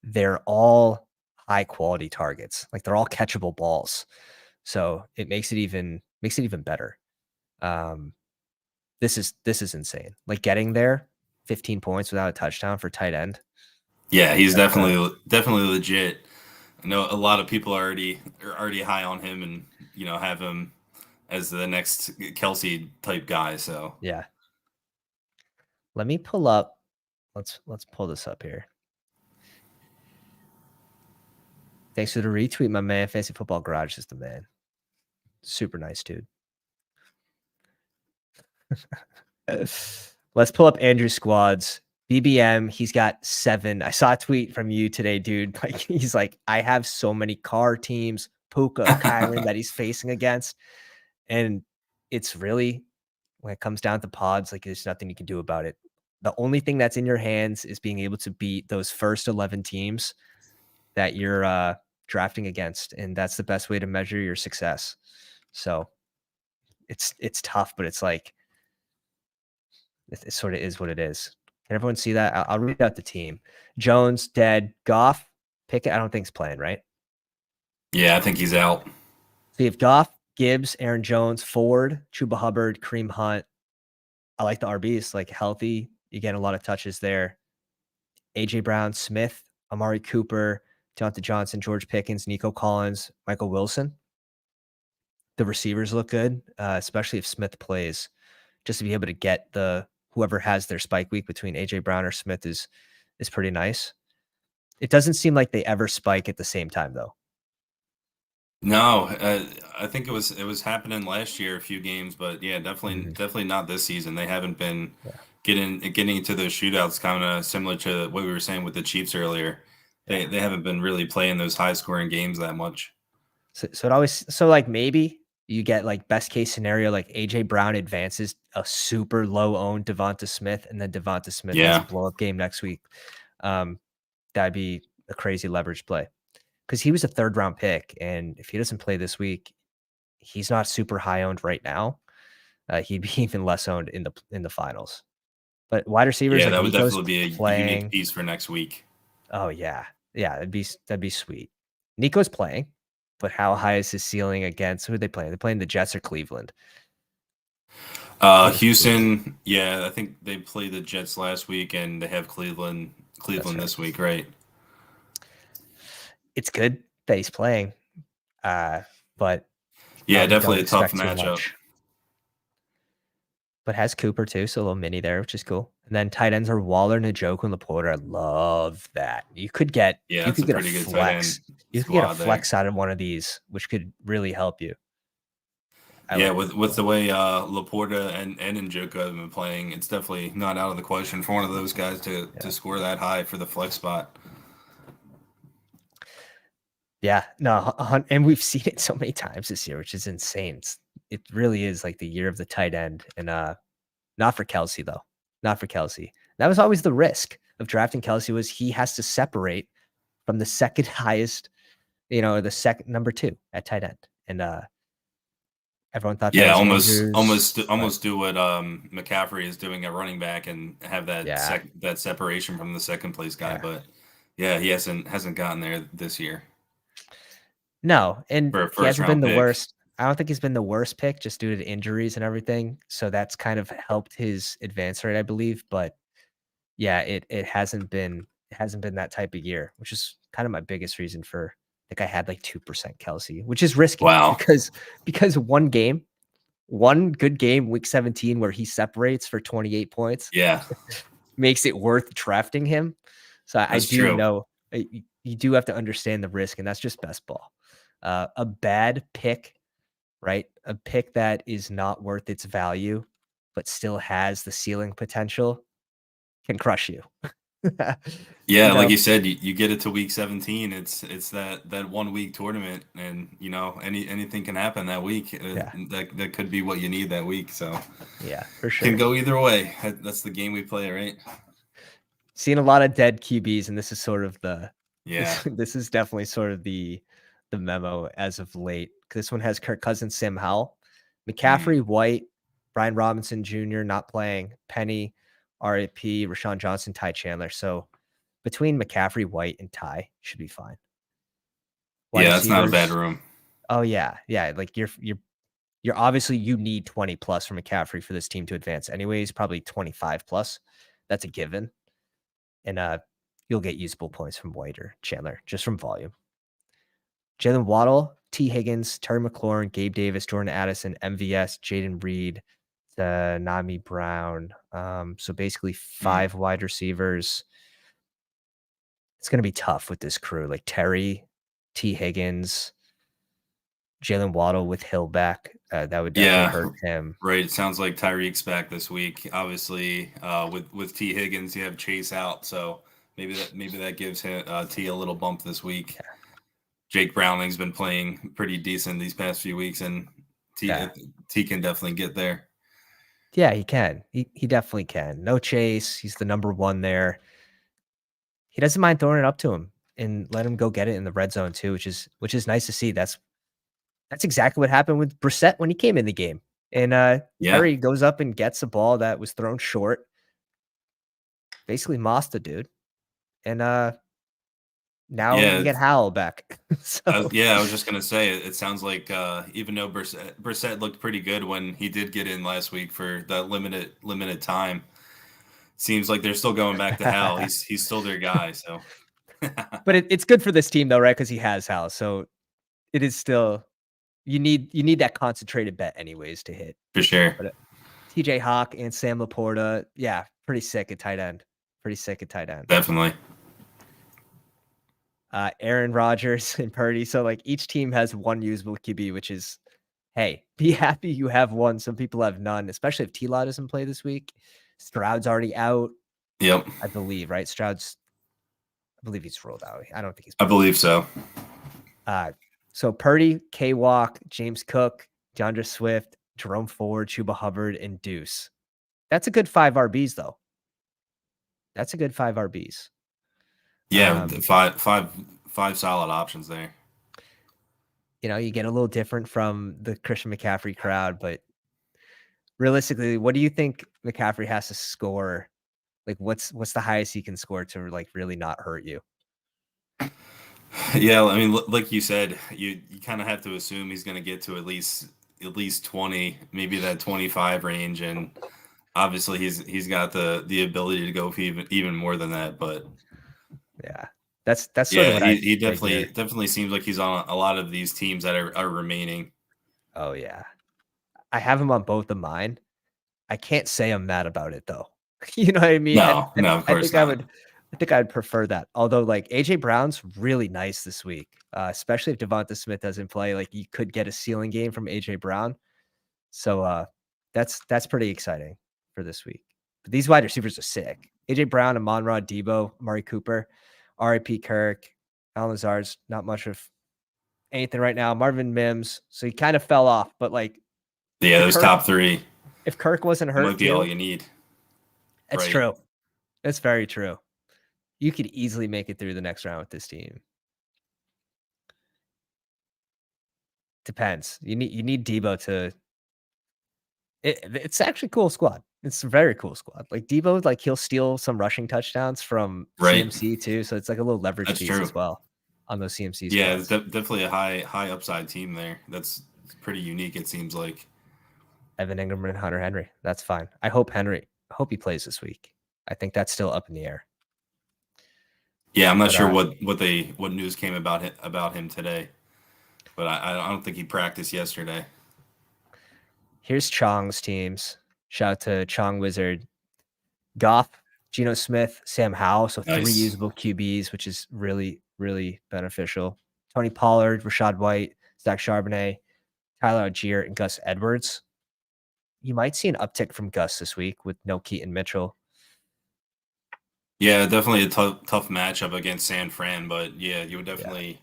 they're all high quality targets. Like, they're all catchable balls. So, it makes it even better. Um, this is insane. Like, getting there, 15 points without a touchdown for tight end. Yeah, he's That's definitely legit. I know a lot of people are already high on him and have him as the next Kelsey type guy. So yeah. Let me pull up. Let's pull this up here. Thanks for the retweet, my man. Fantasy Football Garage is the man. Super nice dude. Let's pull up Andrew's squads. BBM, he's got 7. I saw a tweet from you today, dude. Like he's like, I have so many car teams, Puka, Kylan that he's facing against. And it's really when it comes down to pods, like there's nothing you can do about it. The only thing that's in your hands is being able to beat those first 11 teams that you're drafting against. And that's the best way to measure your success. So it's tough, but it's like it sort of is what it is. Can everyone see that? I'll read out the team. Jones, dead. Goff, Pickett, I don't think he's playing, right? Yeah, I think he's out. So you have Goff, Gibbs, Aaron Jones, Ford, Chuba Hubbard, Kareem Hunt. I like the RBs, like healthy. You get a lot of touches there. AJ Brown, Smith, Amari Cooper, Deontay Johnson, George Pickens, Nico Collins, Michael Wilson. The receivers look good, especially if Smith plays. Just to be able to get whoever has their spike week between AJ Brown or Smith is pretty nice. It doesn't seem like they ever spike at the same time though. No, I think it was happening last year, a few games, but yeah, definitely not this season. They haven't been getting into those shootouts, kind of similar to what we were saying with the Chiefs earlier. They haven't been really playing those high scoring games that much. So it always like maybe you get like best case scenario, like AJ Brown advances a super low owned Devonta Smith, and then Devonta Smith has a blow up game next week. That'd be a crazy leverage play because he was a 3rd round pick, and if he doesn't play this week, he's not super high owned right now. He'd be even less owned in the finals. But wide receivers, yeah, like that would Nico's definitely be a playing. unique piece for next week. Oh yeah, that'd be sweet. Nico's playing, but how high is his ceiling against who are they playing? They're playing the Jets or Cleveland. Houston, yeah, I think they played the Jets last week, and they have Cleveland this week, right? It's good that he's playing, but yeah, definitely don't a tough expect too matchup. much. But has Cooper too, so a little mini there, which is cool. And then tight ends are Waller, Njoku, and Laporta. I love that. You could get a pretty good tight end. You could get a flex out of one of these, which could really help you. With the way Laporta and Njoku have been playing, it's definitely not out of the question for one of those guys to score that high for the flex spot. Yeah, no, and we've seen it so many times this year, which is insane. It really is like the year of the tight end, and not for Kelsey though. Not for Kelsey. That was always the risk of drafting Kelsey, was he has to separate from the second highest, the second number 2 at tight end, and everyone thought that was almost do what McCaffrey is doing at running back and have that that separation from the second place guy. But yeah, he hasn't gotten there this year. No, and he hasn't been the worst. I don't think he's been the worst pick just due to injuries and everything. So that's kind of helped his advance rate, I believe. But yeah, it hasn't been that type of year, which is kind of my biggest reason for, I think I had like 2% Kelsey, which is risky. Wow. Because one good game, week 17, where he separates for 28 points. Yeah. Makes it worth drafting him. So I do know you do have to understand the risk, and that's just best ball. A bad pick, right? A pick that is not worth its value, but still has the ceiling potential, can crush you. Yeah, like you said, you get it to week 17. It's that 1 week tournament, and anything can happen that week. That could be what you need that week. So yeah, for sure, can go either way. That's the game we play, right? Seen a lot of dead QBs, and this is sort of this is definitely sort of the memo as of late. This one has Kirk Cousins, Sam Howell, McCaffrey, White, Brian Robinson Jr. not playing, Penny, RAP, Rashawn Johnson, Ty Chandler. So between McCaffrey, White, and Ty should be fine. That's not a bad room. Oh yeah. Like you're obviously, you need 20 plus from McCaffrey for this team to advance. Anyways, probably 25 plus. That's a given. And you'll get usable points from White or Chandler just from volume. Jalen Waddle, T. Higgins, Terry McLaurin, Gabe Davis, Jordan Addison, MVS, Jaden Reed, Nami Brown. So basically 5 wide receivers. It's going to be tough with this crew, like Terry, T. Higgins, Jalen Waddle with Hill back, that would definitely Yeah, hurt him. right. It sounds like Tyreek's back this week. Obviously, with T Higgins, you have Chase out, so maybe that gives him T a little bump this week. Jake Browning's been playing pretty decent these past few weeks, and Yeah. T can definitely get there. Yeah, he can. He definitely can. No Chase. He's the number one there. He doesn't mind throwing it up to him and let him go get it in the red zone too, which is nice to see. That's exactly what happened with Brissett when he came in the game. And Yeah, Terry goes up and gets a ball that was thrown short, basically mossed the dude. And now you yeah. get Howell back. So I was just gonna say it sounds like even though Brissett looked pretty good when he did get in last week for that limited time, seems like they're still going back to Hal. He's still their guy. So but it's good for this team though, right? Because he has Howell. So it is still you need that concentrated bet anyways to hit. for sure, But TJ Hawk and Sam Laporta, yeah, pretty sick at tight end. Pretty sick at tight end. definitely. Aaron Rodgers and Purdy. So like each team has one usable QB, which is, hey, be happy you have one. Some people have none, especially if T-Law doesn't play this week. Stroud's already out, Yep, I believe, right? I believe he's rolled out. I don't think he's I playing. believe so. So Purdy, K-Walk, James Cook, DeAndre Swift, Jerome Ford, Chuba Hubbard, and Deuce. That's a good 5 RBs, though. That's a good 5 RBs. Yeah, five solid options there. You get a little different from the Christian McCaffrey crowd, but realistically, what do you think McCaffrey has to score? Like, what's the highest he can score to like really not hurt you? Yeah, I mean, like you said, you kind of have to assume he's going to get to at least 20, maybe that 25 range, and obviously he's got the ability to go for even more than that. But Yeah, that's sort of yeah, what I he definitely figure. definitely seems like he's on a lot of these teams that are remaining. Oh yeah, I have him on both of mine. I can't say I'm mad about it though. You know what I mean? And No, and no, of I course think I not. would I think I'd prefer that. Although like AJ Brown's really nice this week, especially if Devonta Smith doesn't play. Like you could get a ceiling game from AJ Brown. So that's pretty exciting for this week. But these wide receivers are sick. AJ Brown, Amon-Ra, Debo, Amari Cooper, R.I.P. Kirk, Alan Lazard's not much of anything right now. Marvin Mims, so he kind of fell off. But like Yeah, if those Kirk top three if Kirk wasn't might hurt be all too, you need, that's right? true. That's very true. You could easily make it through the next round with this team. Depends. You need Debo to. It's actually a cool squad. It's a very cool squad. Like Debo, like he'll steal some rushing touchdowns from Right. CMC too. So it's like a little leverage That's piece true. as well on those CMC Yeah, it's splits. definitely a high upside team there. That's pretty unique. It seems like. Evan Ingram and Hunter Henry. That's fine. I hope he plays this week. I think that's still up in the air. Yeah, I'm not But sure what news came about him today, but I don't think he practiced yesterday. here's Chong's teams. Shout out to Chong Wizard. Goff, Geno Smith, Sam Howell. So 3 Nice. usable QBs, which is really, really beneficial. Tony Pollard, Rashad White, Zach Charbonnet, Tyler Algier, and Gus Edwards. You might see an uptick from Gus this week with no Keaton Mitchell. Yeah, definitely a tough matchup against San Fran, but yeah, you would Yeah.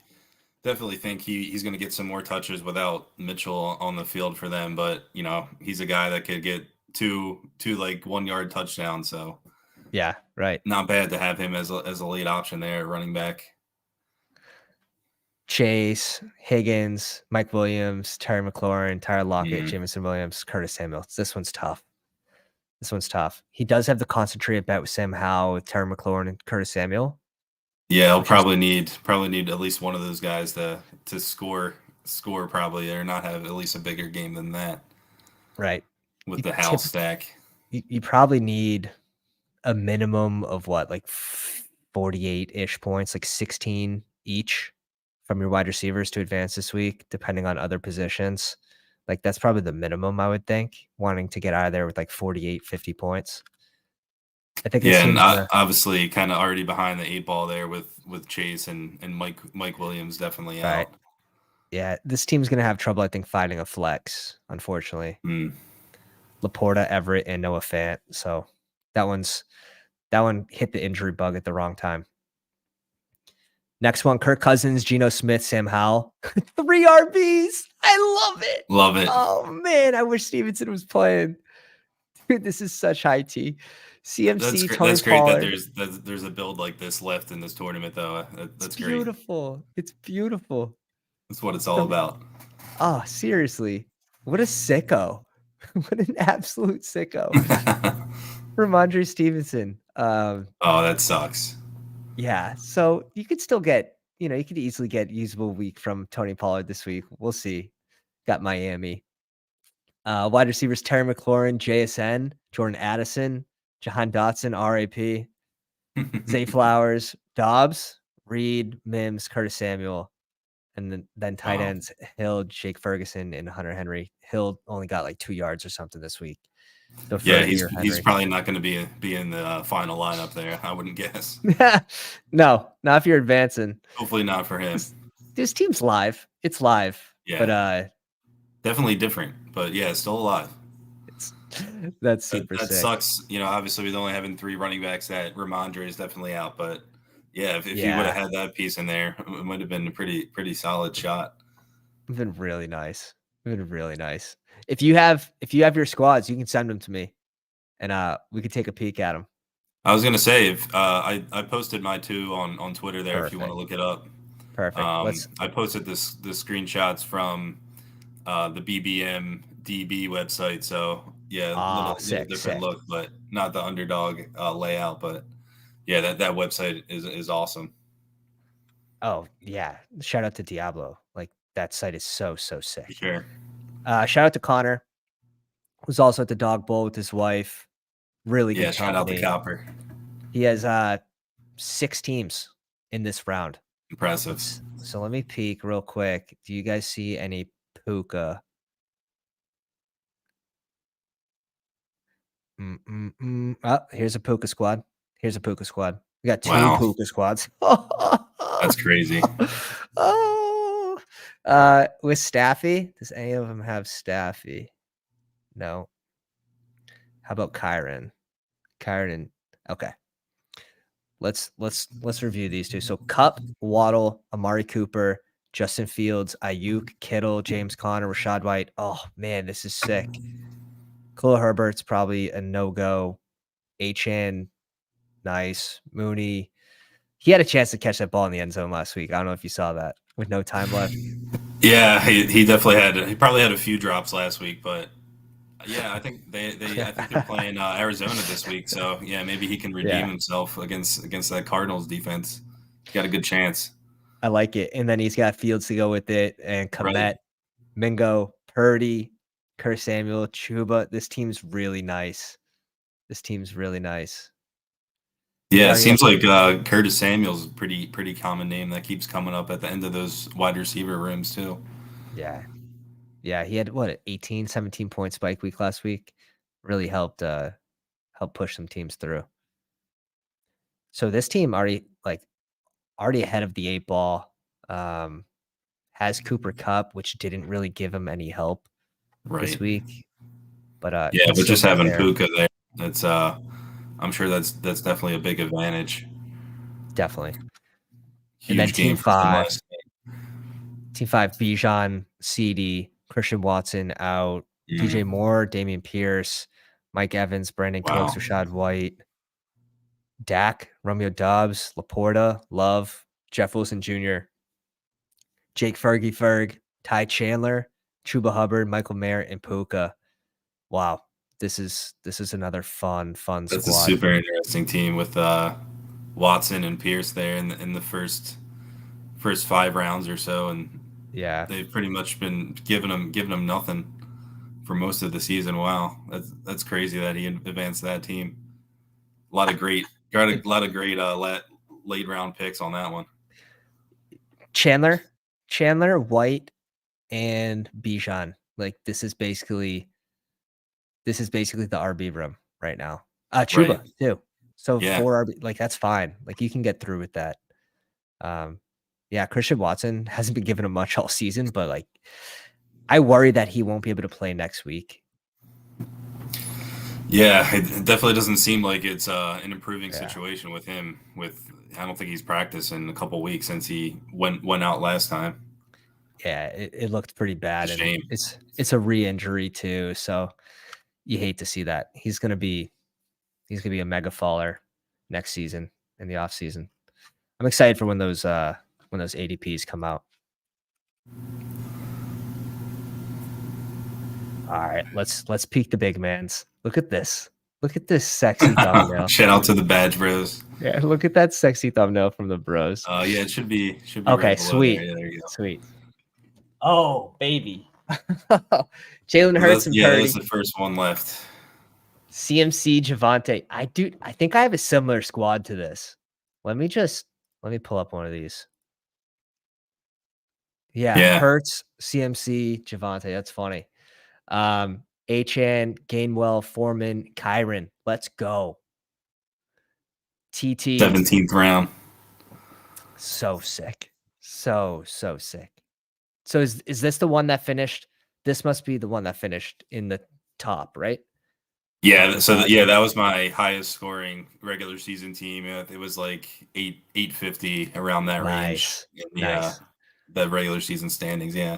definitely think he's going to get some more touches without Mitchell on the field for them. But he's a guy that could get two like 1 yard touchdowns, so Yeah, right. not bad to have him as a late option there at running back. Chase, Higgins, Mike Williams, Terry McLaurin, Tyler Lockett, Mhm. Jameson Williams, Curtis Samuel. This one's tough. He does have the concentrated bet with Sam Howell, with Terry McLaurin, and Curtis Samuel, Yeah, he'll which is probably need at least one of those guys to score probably or not have at least a bigger game than that right. with You the Hal tip stack. you probably need a minimum of what, like 48-ish points, like 16 each from your wide receivers to advance this week, depending on other positions. Like that's probably the minimum I would think, wanting to get out of there with like 48, 50 points. I think this Yeah, and team's gonna obviously kind of already behind the 8 ball there with Chase and Mike Williams definitely right. out. Yeah, this team's gonna have trouble, I think, finding a flex, unfortunately. Mm. Laporta, Everett, and Noah Fant. So that one hit the injury bug at the wrong time. Next one, Kirk Cousins, Geno Smith, Sam Howell. 3 RBs. I love it. Love it. Oh man, I wish Stevenson was playing. Dude, this is such high tea. CMC, Tony That's great that Pollard. there's a build like this left in this tournament though. It's That's great. beautiful. It's beautiful. That's what it's all The about. Oh, seriously. What a sicko. What an absolute sicko. Ramondre Stevenson. Oh, that sucks. Yeah, so you could still get, you could easily get usable week from Tony Pollard this week. We'll see. Got Miami. Wide receivers Terry McLaurin, JSN, Jordan Addison, Jahan Dotson, RAP, Zay Flowers, Dobbs, Reed, Mims, Curtis Samuel, and then tight Wow. ends Hill, Jake Ferguson, and Hunter Henry. Hill only got like 2 yards or something this week. Defer Yeah, to your he's Henry. probably not going to be in the final lineup there. I wouldn't guess. No, not if you're advancing. Hopefully not for him. This team's live. It's live. Yeah. But definitely different. But yeah, still alive. That's super that sick. sucks. Obviously with only having 3 running backs, that Ramondre is definitely out. But yeah, if you would have had that piece in there, it might have been a pretty solid shot. It's been really nice. Really nice. If you have your squads, you can send them to me, and we could take a peek at them. I was gonna say if I posted my 2 on Twitter there. Perfect. If you want to look it up. Perfect. I posted the screenshots from the BBM DB website. So yeah, little different look, but not the Underdog layout. But yeah, that website is awesome. Oh yeah, shout out to Diablo. Like that site is so sick. Sure. Shout out to Connor, who's also at the Dawg Bowl with his wife. Really good shout out to Copper. He has 6 teams in this round. Impressive. So let me peek real quick. Do you guys see any Puka? Oh, here's a Puka squad. We got 2 Puka squads. That's crazy. Oh, with Staffy, does any of them have Staffy? No. How about Kyron? Okay. Let's review these 2. So Kupp, Waddle, Amari Cooper, Justin Fields, Ayuk, Kittle, James Conner, Rashad White. Oh man, this is sick. Khalil Herbert's probably a no-go. Achane, nice. Mooney. He had a chance to catch that ball in the end zone last week. I don't know if you saw that with no time left. Yeah, he definitely had. He probably had a few drops last week, but yeah, I think they're playing Arizona this week. So yeah, maybe he can redeem himself against that Cardinals defense. He got a good chance. I like it. And then he's got Fields to go with it, and Komet, Mingo, Purdy, Curtis Samuel, Chuba. This team's really nice. Yeah, it seems like Curtis Samuel's a pretty common name that keeps coming up at the end of those wide receiver rooms too. Yeah. He had 18, 17 point spike week last week. Really helped push some teams through. So this team already ahead of the 8 ball. Has Cooper Kupp, which didn't really give him any help this week. But yeah, but just having Puka there, that's I'm sure that's definitely a big advantage. Definitely. Huge and then game for him. Team 5, Bijan, CD, Christian Watson out, DJ Moore, Damian Pierce, Mike Evans, Brandon Cooks, Rashad White, Dak, Romeo Dobbs, Laporta, Love, Jeff Wilson Jr., Jake Ferg, Ty Chandler, Chuba Hubbard, Michael Merritt, and Puka. Wow. This is another fun squad. That's a super interesting team with Watson and Pierce there in the first 5 rounds or so, and yeah, they've pretty much been giving them nothing for most of the season. Wow, that's crazy that he advanced that team. A lot of great late round picks on that one. Chandler, White, and Bijan. Like this is basically the RB room right now. Chuba too. So 4 RB, like that's fine. Like you can get through with that. Yeah, Christian Watson hasn't been given him much all season, but like I worry that he won't be able to play next week. Yeah, it definitely doesn't seem like it's an improving Yeah. situation with him. I don't think he's practiced in a couple weeks since he went out last time. Yeah, it looked pretty It's bad, a and shame. it's a re-injury too, so you hate to see that. He's gonna be a mega faller next season in the off season. I'm excited for when those ADPs come out. All right, let's peek the big mans. Look at this. Look at this sexy thumbnail. Shout out to the Badge Bros. Yeah, look at that sexy thumbnail from the bros. Yeah, it should be Okay, right below there. sweet. Yeah, there you go. Sweet. Oh, baby. Jalen So Hurts and that's Purdy. the first one left. CMC Javante. I think I have a similar squad to this. Let me pull up one of these. Yeah, Yeah, Hurts, CMC, Javante. That's funny. Achan, Gainwell, Foreman, Kyron. Let's go. TT. 17th round. So sick. So sick. So is this the one that finished? This must be the one that finished in the top, right? Yeah, Top 1,000. that was my highest scoring regular season team. It was like 850 around that range Nice. in Nice. the regular season standings. Yeah,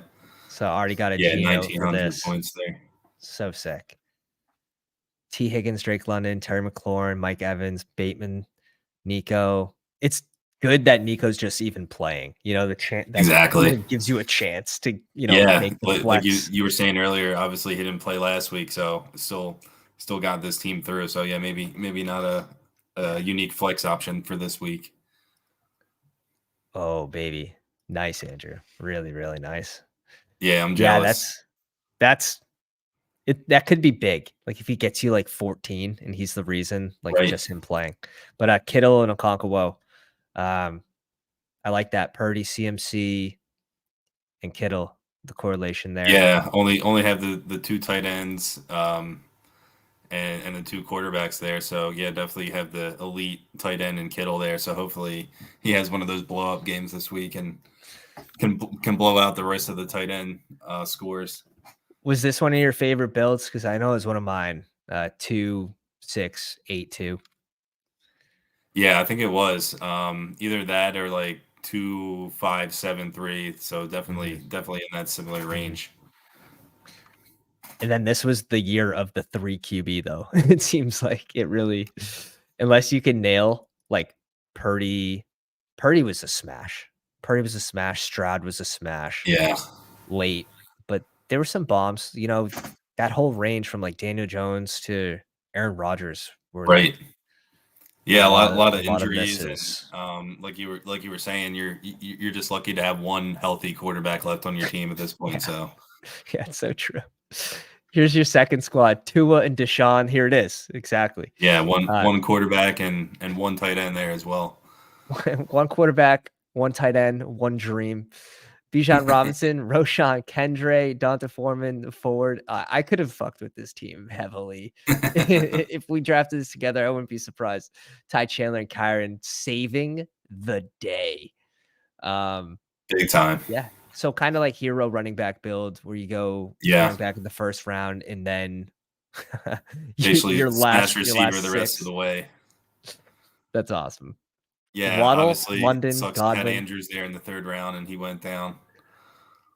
So I already got a yeah, Geno for 1900 this. points there. So sick. T. Higgins, Drake London, Terry McLaurin, Mike Evans, Bateman, Nico. It's good that Nico's just even playing. You know, the chance that Exactly. even gives you a chance to, Yeah, make the like flex. you were saying earlier. Obviously, he didn't play last week, so still got this team through. So yeah, maybe not a unique flex option for this week. Oh, baby. Nice, Andrew. Really, really nice. Yeah, I'm Yeah, jealous. that's it. That could be big. Like if he gets you like 14 and he's the reason, like Right. just him playing. But Kittle and Okonkwo, um, I like that. Purdy, CMC, and Kittle, the correlation there. Yeah, only have the two tight ends and the two quarterbacks there. So yeah, definitely have the elite tight end and Kittle there. So hopefully he has one of those blow up games this week and can blow out the rest of the tight end scores. Was this one of your favorite builds? Because I know it was one of mine. 2-6-8-2. Yeah, I think it was either that or like 2-5-7-3. So Mm-hmm. definitely in that similar Mm-hmm. range. And then this was the year of the 3 QB, though. It seems like it really, unless you can nail like Purdy. Purdy was a smash. Purdy was a smash. Stroud was a smash Yeah, late, but there were some bombs. That whole range from like Daniel Jones to Aaron Rodgers were right. like Yeah, a lot of lot of injuries, and misses. like you were saying, you're just lucky to have one healthy quarterback left on your team at this point. Yeah, So yeah, it's so true. Here's your second squad: Tua and Deshaun. Here it is, exactly. yeah, Uh, one quarterback and one tight end there as well. one quarterback, one tight end, one dream. Bijan Robinson, Roshan Kendre, Donta Foreman, forward. I could have fucked with this team heavily. If we drafted this together, I wouldn't be surprised. Ty Chandler and Kyron saving the day. Um, Big time. yeah. So kind of like hero running back build where you go Yeah, running back in the first round and then basically your smash last receiver the rest of six. the way. That's awesome. Yeah, Waddle, obviously it London, sucks. We had Godwin. Andrews there in the third round, and he went down.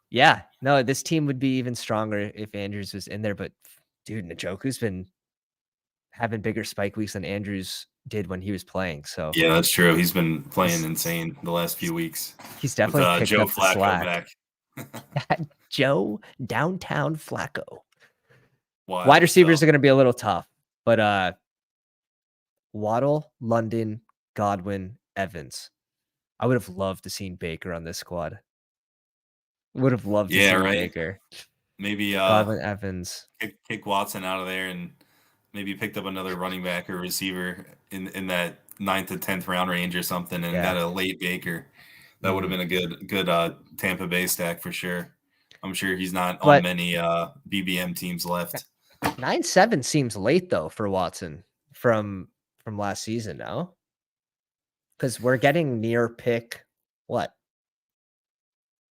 Yeah, no, this team would be even stronger if Andrews was in there. But dude, Njoku's been having bigger spike weeks than Andrews did when he was playing. So Yeah, that's true. He's been playing this insane the last few weeks he's with definitely picked Joe up the Flacco slack. back. Joe Downtown Flacco. Wide Wild receivers stuff. are going to be a little tough, but Waddle, London, Godwin, Evans. I would have loved to seen Baker on this squad. Would have loved to Yeah, seen right. Baker. Maybe Godwin, Evans. kick Watson out of there and maybe picked up another running back or receiver in that 9th to 10th round range or something, and got Yeah. a late Baker. That would have Mhm. been a good Tampa Bay stack for sure. I'm sure he's not on But many BBM teams left. 9-7 seems late though for Watson from last season now. Because we're getting near pick what?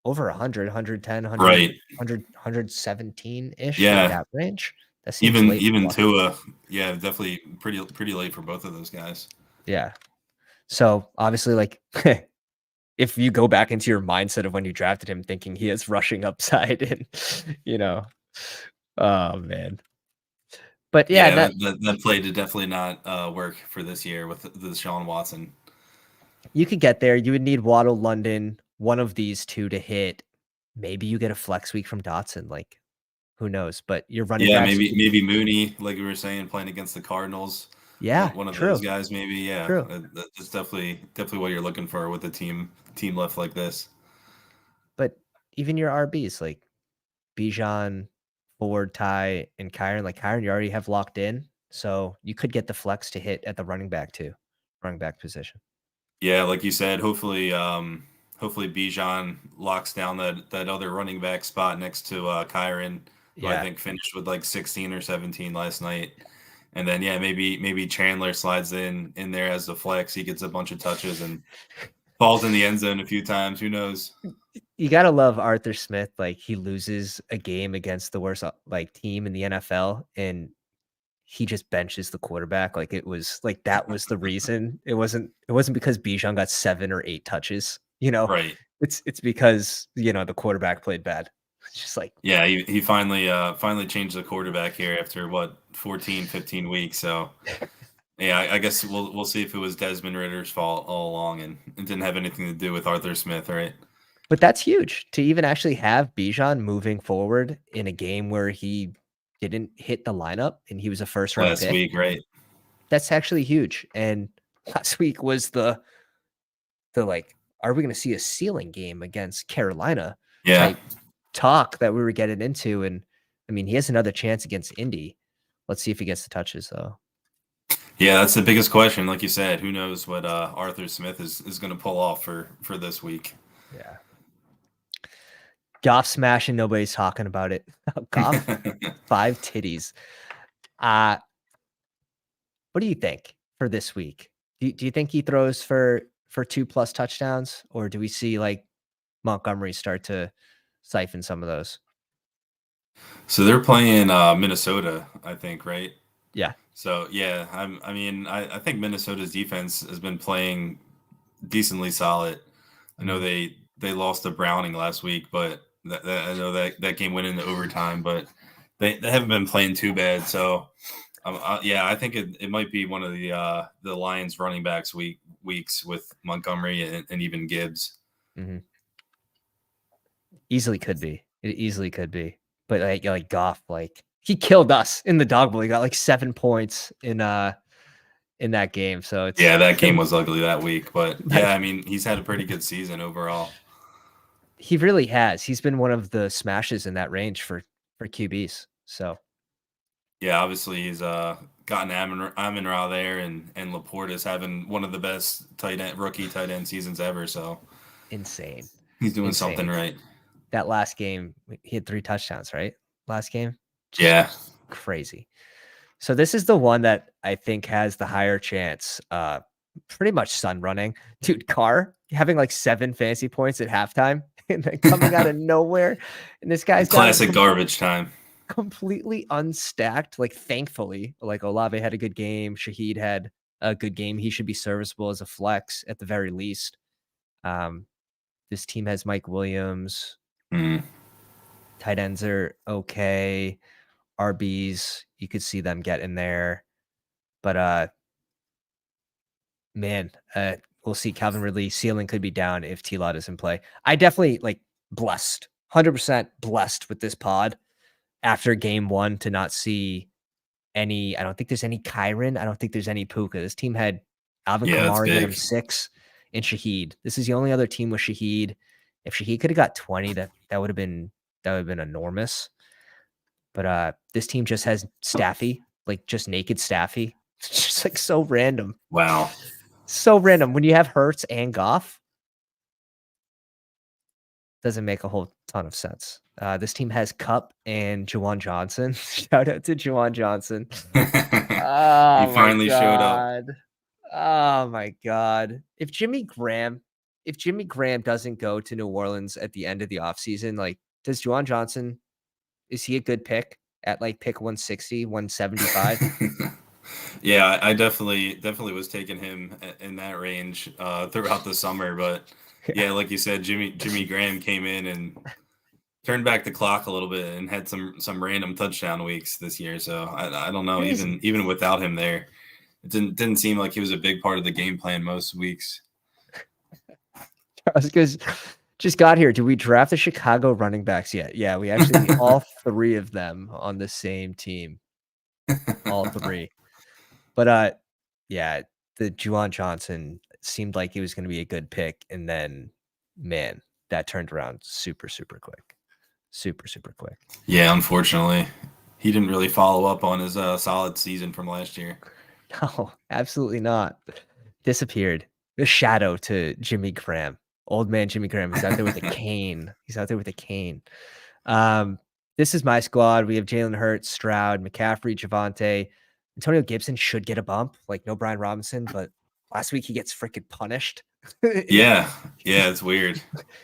over 100, 110, 100, Right. 117-ish, like Yeah. that range. That seems Even late for even Watson. Tua, yeah, definitely pretty late for both of those guys. Yeah. So obviously, like, if you go back into your mindset of when you drafted him, thinking he is rushing upside, and you know, oh man. But yeah, Yeah, that that play did definitely not work for this year with the Deshaun Watson. you could get there. You would need Waddle, London, one of these two to hit. Maybe you get a flex week from Dotson. Like, who knows? But your running Yeah, backs, you could. maybe Mooney, like we were saying, playing against the Cardinals. Yeah, One of those true, guys, maybe. Yeah, true. that's definitely what you're looking for with a team left like this. But even your RBs, like Bijan, Ford, Ty, and Kyron, like Kyron, you already have locked in. So you could get the flex to hit at the running back too, running back position. Yeah, like you said, hopefully Bijan locks down that other running back spot next to Kyron, who I Yeah. think finished with like 16 or 17 last night. And then yeah, maybe Chandler slides in there as the flex. He gets a bunch of touches and falls in the end zone a few times. Who knows? You gotta love Arthur Smith. Like he loses a game against the worst like team in the NFL, and he just benches the quarterback. Like it was like that was the reason. It wasn't because Bijan got 7 or 8 touches. Right. It's because the quarterback played bad. It's just like Yeah, he finally changed the quarterback here after what 14, 15 weeks. So yeah, I guess we'll see if it was Desmond Ritter's fault all along and it didn't have anything to do with Arthur Smith, right? but that's huge to even actually have Bijan moving forward in a game where he didn't hit the lineup and he was a first round Last pick. week, right? That's actually huge. And last week was the like, are we going to see a ceiling game against Carolina Yeah. type talk that we were getting into? And I mean, he has another chance against Indy. Let's see if he gets the touches though. Yeah, that's the biggest question. Like you said, who knows what Arthur Smith is going to pull off for this week? Yeah. Goff smashing, nobody's talking about it. Goff, 5 titties. Uh, what do you think for this week? Do you think he throws for 2+ touchdowns, or do we see like Montgomery start to siphon some of those? So they're playing Minnesota, I think, right? Yeah. So yeah, I think Minnesota's defense has been playing decently solid. I know Mhm. they lost to Browning last week, but I know that game went into overtime, but they haven't been playing too bad. So yeah, I think it might be one of the Lions running backs weeks with Montgomery and even Gibbs. Mhm. Easily could be. It easily could be. But like Goff, like he killed us in the dog bowl. He got like 7 points in that game. So Yeah, it's that game been was ugly that week, but my yeah, I mean he's had a pretty good season overall. he really has. He's been one of the smashes in that range for QBs. So Yeah, obviously he's gotten Amon Ra there, and Laporte is having one of the best rookie tight end seasons ever. So insane. he's doing something Insane. right. That last game, he had 3 touchdowns, right? Last game? Just Yeah, crazy. So this is the one that I think has the higher chance. Pretty much sun running. Dude, Carr having like 7 fantasy points at halftime and then coming out of nowhere. And this guy's got him classic garbage time. completely unstacked. Like, thankfully, like Olave had a good game. Shaheed had a good game. He should be serviceable as a flex at the very least. Um, this team has Mike Williams. Mm. Tight ends are okay. RBs, you could see them get in there. But man, we'll see. Calvin Ridley ceiling could be down if T-Law doesn't play. I definitely like blessed, 100% blessed with this pod after game 1 to not see any. I don't think there's any Kyron. I don't think there's any Puka. This team had Alvin Yeah, that's Kamara get him big. 6 and Shaheed. This is the only other team with Shaheed. If Shaheed could have got 20, that would have been enormous. But this team just has Staffy, like just naked Staffy. It's just like so random. Wow. So random. When you have Hurts and Goff, doesn't make a whole ton of sense. This team has Cup and Juwan Johnson. Shout out to Juwan Johnson. He Oh my finally showed up. god. Oh my god. If Jimmy Graham if Jimmy Graham doesn't go to New Orleans at the end of the offseason, like, does Juwan Johnson, is he a good pick at like pick 160, 175? Yeah, I definitely was taking him in that range throughout the summer, but Yeah. yeah, like you said, Jimmy Graham came in and turned back the clock a little bit and had some random touchdown weeks this year. So I don't know, Crazy. even without him there, it didn't seem like he was a big part of the game plan most weeks. Because just got here. Do we draft the Chicago running backs yet? Yeah, we actually all three of them on the same team. All three. But yeah, the Juwan Johnson seemed like he was going to be a good pick, and then man, that turned around super, super quick. Super, super quick. Yeah, unfortunately, he didn't really follow up on his solid season from last year. No, absolutely not. Disappeared. The shadow to Jimmy Graham. Old man Jimmy Graham. He's out there with a cane. He's out there with a cane. Um, this is my squad. We have Jalen Hurts, Stroud, McCaffrey, Javante. Antonio Gibson should get a bump, like no Brian Robinson, but last week he gets freaking punished. Yeah, yeah, it's weird.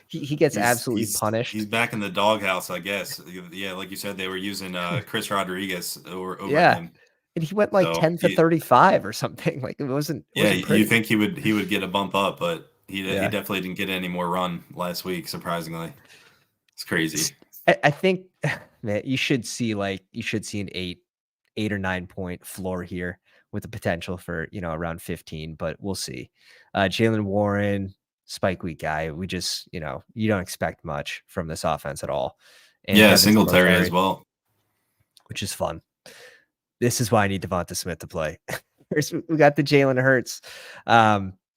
He gets He's absolutely he's punished. he's back in the doghouse, I guess. Yeah, like you said, they were using Chris Rodriguez over Yeah. him. And he went like So 10 for 35 or something. Like it yeah, wasn't you pretty. think he would get a bump up, but he Yeah. definitely didn't get any more run last week. Surprisingly, it's crazy. I think man, you should see an 8 or 9 point floor here with the potential for, around 15, but we'll see. Jalen Warren, spike week guy. We just, you don't expect much from this offense at all. And Yeah, Devin Singletary as Singletary, well. which is fun. This is why I need Devonta Smith to play. First, we got the Jalen Hurts,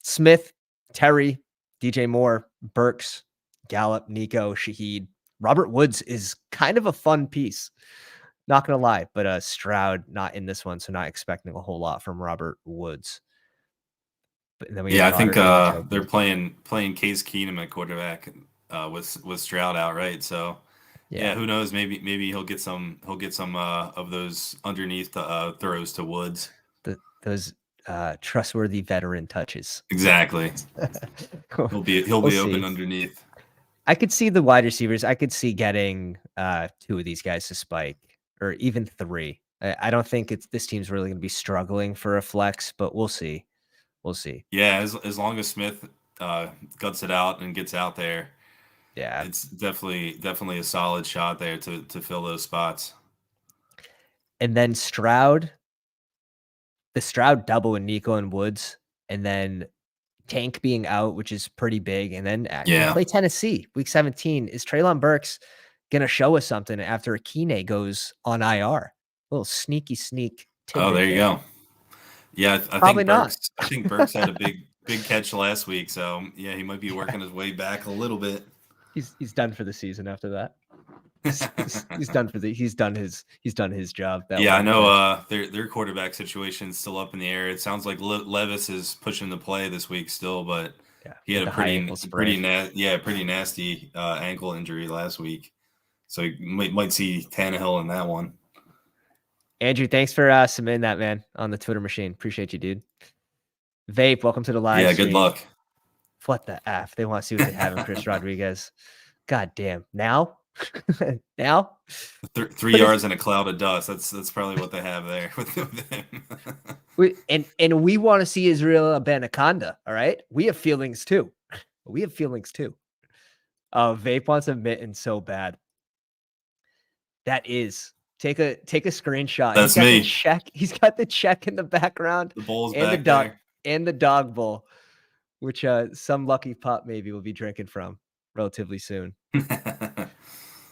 Smith, Terry, DJ Moore, Burks, Gallup, Nico, Shaheed. Robert Woods is kind of a fun piece. Not gonna lie, but Stroud not in this one, so not expecting a whole lot from Robert Woods. But then we Yeah, have I think Goddard and they're Njoku. playing Case Keenum at quarterback with Stroud out, right? So yeah, Yeah, who knows? Maybe he'll get some of those underneath throws to Woods. those trustworthy veteran touches. Exactly. He'll We'll be open see. underneath. I could see the wide receivers. I could see getting two of these guys to spike, or even three. I don't think this team's really going to be struggling for a flex, but we'll see. We'll see. Yeah, as long as Smith guts it out and gets out there, Yeah, it's definitely a solid shot there to fill those spots. and then Stroud, the Stroud double with Nico and Woods, and then Tank being out, which is pretty big, and then we Yeah. play Tennessee week 17. Is Treylon Burks gonna show us something after Akine goes on IR? A little sneak Oh, tidbit there you there. go. Yeah, I Probably think not. Burks had a big catch last week, so yeah, he might be Yeah, working his way back a little bit. he's done for the season after that. He's done he's done his job that Yeah, I one know catch. their quarterback situation is still up in the air. It sounds like Levis is pushing the play this week still, but Yeah, he had with a the high ankle sprain. pretty nasty ankle injury last week. So you might see Tannehill in that one. Andrew, thanks for submitting that, man, on the Twitter machine. Appreciate you, dude. Vape, welcome to the live Yeah, good stream. luck. What the F? They want to see what they have in Chris Rodriguez. God damn. Now? Now? 3 yards in a cloud of dust. That's probably what they have there with him. We want to see Israel Anaconda. All right. We have feelings too. We have feelings too. Oh, Vape wants a mitten so bad. That is. Take a screenshot. He's That's got the me. check. He's got the check in the background The bowl's and back there. the dog bowl, which some lucky pup maybe will be drinking from relatively soon.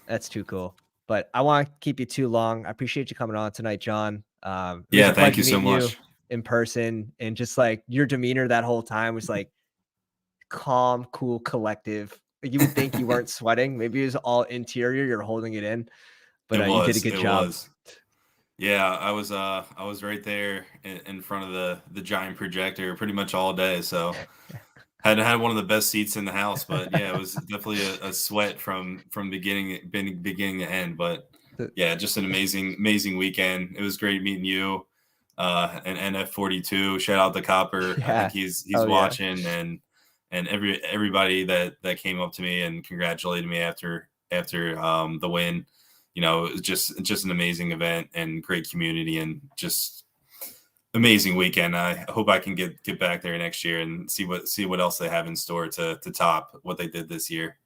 That's too cool. But I want to keep you too long. I appreciate you coming on tonight, John. It was Yeah, a thank pleasure you so meeting you much. in person, and just like your demeanor that whole time was like calm, cool, collective. Like, you would think you weren't sweating. Maybe it was all interior. You're holding it in, but you did a good It job. was. Yeah, I was right there in front of the giant projector pretty much all day. So had one of the best seats in the house. But yeah, it was definitely a sweat from beginning to end. But yeah, just an amazing weekend. It was great meeting you. And NF42. Shout out to Copper. I think Yeah. he's Oh yeah. watching, and and everybody that came up to me and congratulated me after the win. You know, it was just an amazing event and great community and just amazing weekend. I hope I can get back there next year and see what else they have in store to top what they did this year.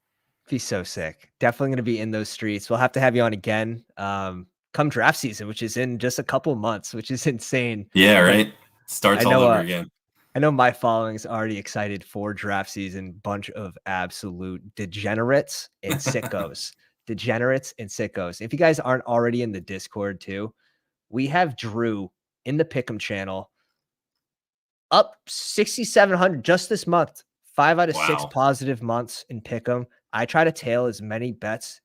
Be so sick. Definitely gonna be in those streets. We'll have to have you on again, come draft season, which is in just a couple months, which is insane. Yeah, Like, right. I Starts all know, over again. I know my following is already excited for draft season. Bunch of absolute degenerates and sickos. Degenerates and sickos. If you guys aren't already in the Discord too, we have Drew in the Pick'em channel up 6,700 just this month. 5 out of 6 Wow. positive months in Pick'em. I try to tail as many bets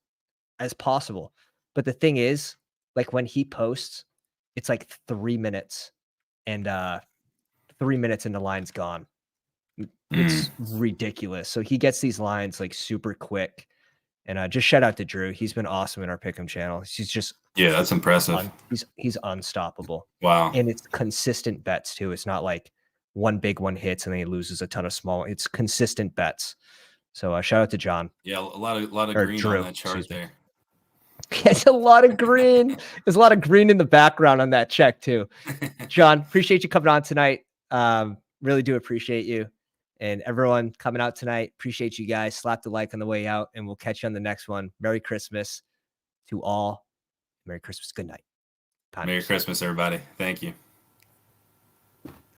as possible. But the thing is, like when he posts, it's like 3 minutes and 3 minutes and the line's gone. Mm. It's ridiculous. So he gets these lines like super quick. And just shout out to Drew. He's been awesome in our Pick'em channel. He's just Yeah, that's impressive. he's unstoppable. Wow. And it's consistent bets too. It's not like one big one hits and then he loses a ton of small. It's consistent bets. So shout out to John Yeah, a lot of or green on Drew. that chart Excuse me. there. It's a lot of green. There's a lot of green in the background on that check too. John, appreciate you coming on tonight. Really do appreciate you. And everyone coming out tonight, appreciate you guys. Slap the like on the way out, and we'll catch you on the next one. Merry Christmas to all. Merry Christmas. Good night. Merry Panthers. Christmas, everybody. Thank you.